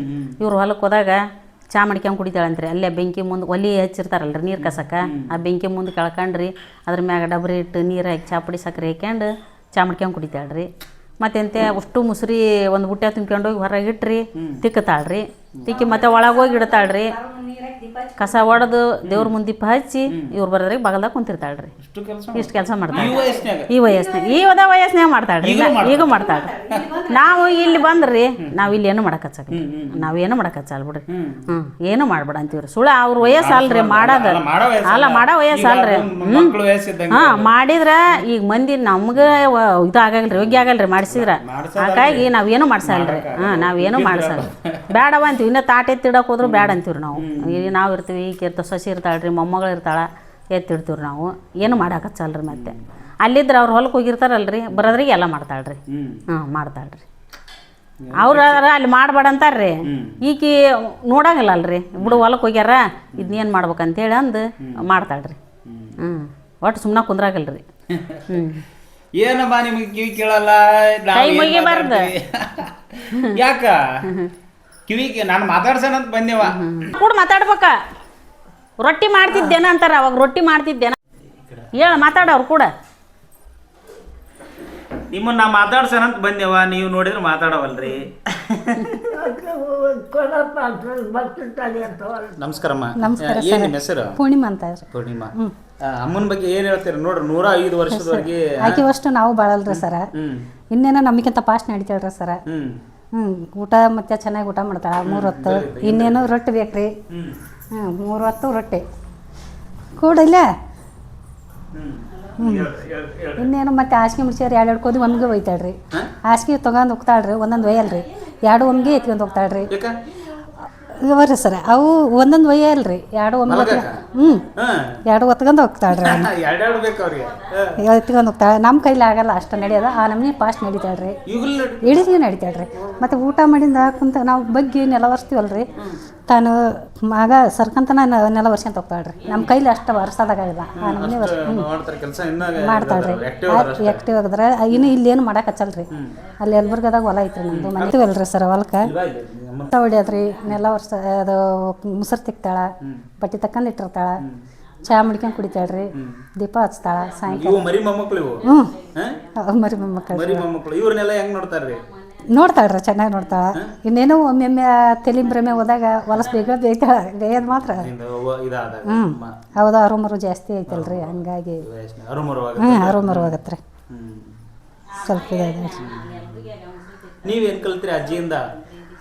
S3: ಇವ್ರು ಹೊಲಕ್ಕೆ ಹೋದಾಗ ಚಾ ಮಾಡ್ಕೊಂಡ್ ಕುಡಿತಾಳಂತ್ರಿ ಅಲ್ಲೇ ಬೆಂಕಿ ಮುಂದೆ ಒಲಿ ಹಚ್ಚಿರ್ತಾರಲ್ರಿ ನೀರು ಕಸಕ್ಕೆ ಆ ಬೆಂಕಿ ಮುಂದೆ ಕಳ್ಕೊಂಡ್ರಿ ಅದ್ರ ಮ್ಯಾಗ ಡಬ್ರಿ ಇಟ್ಟು ನೀರು ಹಾಕಿ ಚಾಪುಡಿ ಸಕ್ಕರೆ ಹಾಕ್ಯಂಡು ಚಾ ಮಾಡ್ಕೊಂಡ್ ಕುಡಿತಾಳ್ರಿ ಮತ್ತೆಂತೆ ಅಷ್ಟು ಮುಸ್ರಿ ಒಂದು ಬುಟ್ಟೆ ತುಂಬ್ಕೊಂಡೋಗಿ ಹೊರಗೆ ಇಟ್ರಿ ತಿಕ್ಕತಾಳ್ರಿ ತಿಕ್ಕಿ ಮತ್ತೆ ಒಳಗೆ ಹೋಗಿ ಇಡ್ತಾಳ್ರಿ ಕಸ ಹೊಡೆದು ದೇವ್ರ ಮುಂದೆ ದೀಪ ಹಚ್ಚಿ ಇವ್ರು ಬರೋದ್ರಿಗೆ ಬಗಲ್ದಾಗ ಕುಂತಿರ್ತಾಳ್ರಿ ಇಷ್ಟು ಕೆಲಸ ಮಾಡ್ತಾಳೆ ಈ ವಯಸ್ಸಿನಾಗ ಮಾಡ್ತಾಳ್ರಿ ಈಗ ಮಾಡ್ತಾಳ್ರಿ ನಾವು ಇಲ್ಲಿ ಬಂದ್ರಿ ನಾವು ಇಲ್ಲಿ ಏನು ಮಾಡಕಚ್ಚ ನಾವೇನು ಮಾಡಕಚ್ಚಲ್ಲ ಬಿಡ್ರಿ ಏನು ಮಾಡ್ಬೇಡ ಅಂತೀವ್ರಿ ಸುಳ್ಳು ಅವ್ರ ವಯಸ್ಸು ಅಲ್ರಿ ಮಾಡೋದು ಅಲ್ಲ ಮಾಡೋ ವಯಸ್ಸು ಅಲ್ರಿ ಮಾಡಿದ್ರ ಈಗ ಮಂದಿ ನಮ್ಗೆ ಇದು ಆಗಲ್ರಿ ಯೋಗ್ಯ ಆಗಲ್ರಿ ಮಾಡಿಸಿದ್ರ ಹಾಗಾಗಿ ನಾವೇನು ಮಾಡ್ಸಲ್ರಿ ನಾವೇನು ಮಾಡ್ಸಲ್ಲ ಬೇಡವ ಅಂತೀವಿ ಇನ್ನು ತಾಟ್ ಎತ್ತಿಡಕ್ಕೆ ಹೋದ್ರು ಬೇಡ ಅಂತೀವ್ರಿ ನಾವು ಇರ್ತೀವಿ ಈಕೆ ಸೊಸಿ ಇರ್ತಾಳ್ರಿ ಮೊಮ್ಮಗಳು ಇರ್ತಾಳೆ ಎತ್ತಿಡ್ತೀವ್ರಿ ನಾವು ಏನು ಮಾಡಾಕಚ್ಚಲ್ರಿ ಮತ್ತೆ ಅಲ್ಲಿದ್ರೆ ಅವ್ರು ಹೊಲಕ್ಕೆ ಹೋಗಿರ್ತಾರಲ್ರಿ ಬರೋದ್ರಿಗೆ ಎಲ್ಲ ಮಾಡ್ತಾಳ್ರಿ ಮಾಡ್ತಾಳ್ರಿ ಅವ್ರ ಅಲ್ಲಿ ಮಾಡ್ಬೇಡ ಅಂತಾರ್ರಿ ಈಕಿ ನೋಡಂಗಿಲ್ಲ ಅಲ್ರಿ ಬಿಡು ಹೊಲಕ್ಕೆ ಹೋಗ್ಯಾರ ಇದನ್ನೇನು ಮಾಡ್ಬೇಕಂತೇಳಿ ಅಂದು ಮಾಡ್ತಾಳ್ರಿ ಒಟ್ಟು ಸುಮ್ಮನೆ ಕುಂದ್ರಾಗಲ್ರಿ
S2: ಏನಮ್ಮ ನಿಮಗೆ ಕಿವಿ ಕೇಳಲ್ಲ
S3: ಕೈ ಮುಗಿಬಾರ್ದು
S2: ಯಾಕ ಕಿವಿಗೆ ನಾನು ಮಾತಾಡ್ಸೋಣ ಅಂತ ಬಂದೇವ
S3: ಕೂಡ ಮಾತಾಡ್ಬೇಕ ರೊಟ್ಟಿ ಮಾಡ್ತಿದ್ದೇನ ಅಂತಾರ ಅವಾಗ ರೊಟ್ಟಿ ಮಾಡ್ತಿದ್ದೇನ ಹೇಳ ಮಾತಾಡವ್ರು ಕೂಡ
S2: ನಿಮ್ಮನ್ನ ನಾ ಮಾತಾಡ್ಸೋಣ ಅಂತ ಬಂದೇವ ನೀವು ನೋಡಿದ್ರೆ ಮಾತಾಡವಲ್ರಿ ನಮಸ್ಕಾರಮ್ಮ ಏನ್ ನಿಮ್ಮ ಹೆಸರು
S4: ಪೂರ್ಣಿಮಾ ಅಂತ
S2: ಪೂರ್ಣಿಮಾ ಅಮ್ಮನ ಬಗ್ಗೆ ಏನ್ ಹೇಳ್ತೀರಿ ನೋಡ್ರಿ 105 ವರ್ಷದವರೆಗೆ
S4: ಆಕೆ ಅಷ್ಟು ನಾವು ಬಾಳಲ್ರಿ ಸರ ಇನ್ನೇನೋ ನಮಗಿಂತ ಪಾಸ್ಟ್ ನಡಿತಾಳ್ರಿ ಸರ ಊಟ ಮತ್ತೆ ಚೆನ್ನಾಗಿ ಊಟ ಮಾಡ್ತಾಳ 3 ಹೊತ್ತು ಇನ್ನೇನು ರೊಟ್ಟಿ ಬೇಕ್ರಿ 3 ಹೊತ್ತು ರೊಟ್ಟಿ ಕೂಡಲ್ಲ ಇನ್ನೇನು ಮತ್ತೆ ಹಾಸಿಗೆ ಮುಡ್ಸ್ಯಾರ 2 ಕೋದಿ ಒಮ್ಗೆ ಒಯ್ತಾಳ್ರಿ ಹಾಸಿಗೆ ತೊಗೊಂಡು ಹೋಗ್ತಾಳ್ರಿ ಒಂದೊಂದು ಒಯ್ಯಲ್ರಿ 2 ಒಮ್ಗೆ ಎತ್ಕೊಂಡು ಹೋಗ್ತಾಳ್ರಿ ಬರ್ರಿ ಸರ ಅವು ಒಂದೊಂದು ಒಯ್ಯಲ್ರಿ 2 ಒಮ್ಗೆ 2 ಹೊತ್ಕೊಂಡು ಹೋಗ್ತಾಳ್ರಿ ಎತ್ಕೊಂಡು ಹೋಗ್ತಾಳೆ ನಮ್ಮ ಕೈಲಿ ಆಗಲ್ಲ ಅಷ್ಟು ನಡೆಯೋದ ಆ ನಮ್ಮನೆ ಫಾಸ್ಟ್ ನಡೀತಾಳ್ರಿ ಇಳಿದ್ಗೆ ನಡೀತಾಳ್ರಿ ಮತ್ತು ಊಟ ಮಾಡಿಂದ ಕುಂತ ನಾವು ಬಗ್ಗೆ ನೆಲ ಒರೆಸ್ತೀವಲ್ರಿ ತಾನು ಮಗ ಸರ್ಕಂತನ ನೆಲ ವರ್ಷಂತ ಹೋಗ್ತಾಳ್ರಿ ನಮ್ಮ ಕೈಲಿ ಅಷ್ಟು ವರ್ಷದಾಗಿಲ್ಲ ಆ ನಮ್ಮನೆ ವರ್ಷ ಮಾಡ್ತಾಳ್ರಿ ಆ್ಯಕ್ಟಿವ್ ಆಗಿದ್ರೆ ಇನ್ನು ಇಲ್ಲೇನು ಮಾಡಕ್ಕೆ ಹಚ್ಚಲ್ರಿ ಅಲ್ಲಿ ಯಲಬುರ್ಗದಾಗ ಹೊಲ ಐತ್ರಿ ನಮ್ಮದು ಮನೆ ಅಲ್ರಿ ಸರ್ ಹೊಲಕ್ಕೆ ಹೊಡಿಯೋದ್ರಿ ನೆಲ ವರ್ಷ ಅದು ಮುಸರು ತಿಕ್ತಾಳ ಬಟ್ಟೆ ತಕ್ಕಂಡು ಇಟ್ಟಿರ್ತಾಳ ಚಹಾ ಮಾಡ್ಕೊಂಡು ಕುಡಿತಾಳ್ರಿ ದೀಪ ಹಚ್ತಾಳ ಸಾಯಂಕಾಲ
S2: ಮರಿ ಮೊಮ್ಮಕ್ಕಳು
S4: ಮರಿ ಮೊಮ್ಮಕ್ಕಳು
S2: ಇವ್ರನ್ನೆಲ್ಲ ಹೆಂಗ್ ನೋಡ್ತಾರ್ರಿ
S4: ನೋಡ್ತಾಳ್ರಿ ಚೆನ್ನಾಗಿ ನೋಡ್ತಾಳ ಇನ್ನೇನೋ ಒಮ್ಮೊಮ್ಮೆ ತೆಲಿಂಬ್ರಮೆ ಹೋದಾಗ ಹೊಲಸು ಬೇಯೋದು ಮಾತ್ರ ಹೌದು ಅರುಮರು ಜಾಸ್ತಿ ಐತಲ್ರಿ ಹಂಗಾಗಿ ಅರುಮರುವಾಗತ್ರಿ ಸ್ವಲ್ಪ ಇದಾದ
S2: ನೀವೇನ್ ಕಲ್ತೀರಿ ಅಜ್ಜಿಯಿಂದ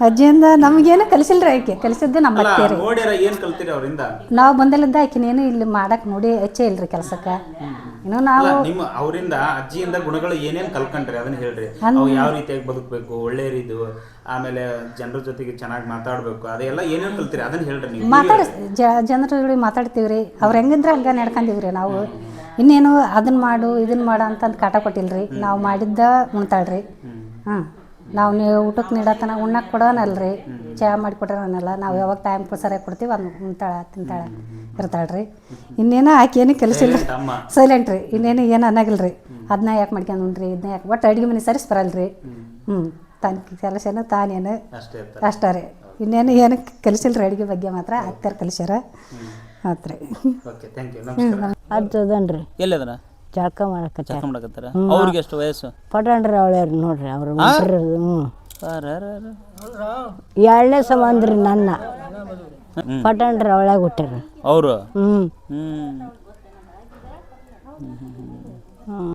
S4: ಅಜ್ಜಿಯಿಂದ ನಮಗೇನು ಕಲಿಸಿಲ್ರಿ ಆಕೆ ಕಲಿಸಿದ್ದೆ ನಮ್ಮ ಅತ್ತೆರಿ
S2: ಏನ್ ಕಲ್ತೀರಿ ಅವರಿಂದ
S4: ನಾವು ಬಂದಲ್ಲಿದ್ದ ಆಕಿನೇನು ಇಲ್ಲಿ ಮಾಡಕ್ಕೆ ನೋಡಿ ಹೆಚ್ಚೇ ಇಲ್ರಿ ಕೆಲಸಕ್ಕೆ ಇನ್ನು ನಾವು
S2: ನಿಮ್ಮ ಅವರಿಂದ ಅಜ್ಜಿಯಿಂದ ಗುಣಗಳು ಏನೇನ್ ಕಲ್ಕೊಂಡ್ರಿ ಅದನ್ನ ಹೇಳ್ರಿ ಯಾವ ರೀತಿಯಾಗಿ ಬದುಕಬೇಕು ಒಳ್ಳೆ ರೀತಿ ಆಮೇಲೆ ಜನರ ಜೊತೆಗೆ ಚೆನ್ನಾಗಿ ಮಾತಾಡ್ಬೇಕು ಅದೆಲ್ಲ ಏನೇನ್ ಕಲ್ತೀರಿ ಅದನ್ನ ಹೇಳ್ರಿ ನೀವು
S4: ಜನರ ಜೊತೆ ಮಾತಾಡ್ತೀವ್ರಿ ಅವ್ರು ಹೆಂಗಿದ್ರೆ ಹಂಗ ನಡ್ಕೊಂಡಿವ್ರಿ ನಾವು ಇನ್ನೇನು ಅದನ್ನ ಮಾಡು ಇದನ್ನ ಮಾಡು ಅಂತಂದು ಕಾಟ ಕೊಟ್ಟಿಲ್ರಿ ನಾವು ಮಾಡಿದ್ದ ಉಣ್ತಾಳ್ರಿ ನಾವು ನೀವು ಊಟಕ್ಕೆ ನೀಡತನ ಉಣ್ಣಕ್ಕೆ ಕೊಡೋನಲ್ರಿ ಚಹಾ ಮಾಡಿ ಕೊಟ್ಟೋನಲ್ಲ ನಾವು ಯಾವಾಗ ಟೈಮ್ ಸರಿಯಾಗಿ ಕೊಡ್ತೀವಿ ಅದನ್ನ ಉಣ್ತಾಳೆ ತಿಂತಾಳೆ ಇರ್ತಾಳ್ರಿ ಇನ್ನೇನು ಆಕೇನು ಕಲಿಸಿಲ್ಲ ಸೈಲೆಂಟ್ ರೀ ಇನ್ನೇನು ಏನು ಅನ್ನಗಿಲ್ರಿ ಅದನ್ನ ಯಾಕೆ ಮಾಡ್ಕೊಂಡು ಉಣ್ರಿ ಇದನ್ನ ಯಾಕೆ ಒಟ್ಟು ಅಡುಗೆ ಮನೆ ಸರಿಸಿ ಬರಲ್ರಿ ತನ್ನ ಕೆಲಸನ ತಾನೇನು ಅಷ್ಟೇ ರೀ ಇನ್ನೇನು ಏನು ಕಲಿಸಿಲ್ರಿ ಅಡುಗೆ ಬಗ್ಗೆ ಮಾತ್ರ ಅತ್ತಾರ ಕಲಿಸ್ಯಾರ ಆತ್ರಿ
S1: ಹತ್ತದನ್ರಿ
S2: ಎಲ್ಲದನ
S1: ಜಳಕ ಮಾಡಕತ್ತಾರ
S2: ಅವ್ರಿಗೆ ಎಷ್ಟು ವಯಸ್ಸು
S1: ಪಟಣ್ರಿ ಅವಳ್ಯಾರ ನೋಡ್ರಿ ಅವ್ರು ಎರಡನೇ ಸಂಬಂಧ್ರಿ ನನ್ನ ಪಟಣ್ರಿ ಅವಳ್ಯಾಗ ಹುಟ್ಟಾರ
S2: ಅವರು
S1: ಹ್ಞೂ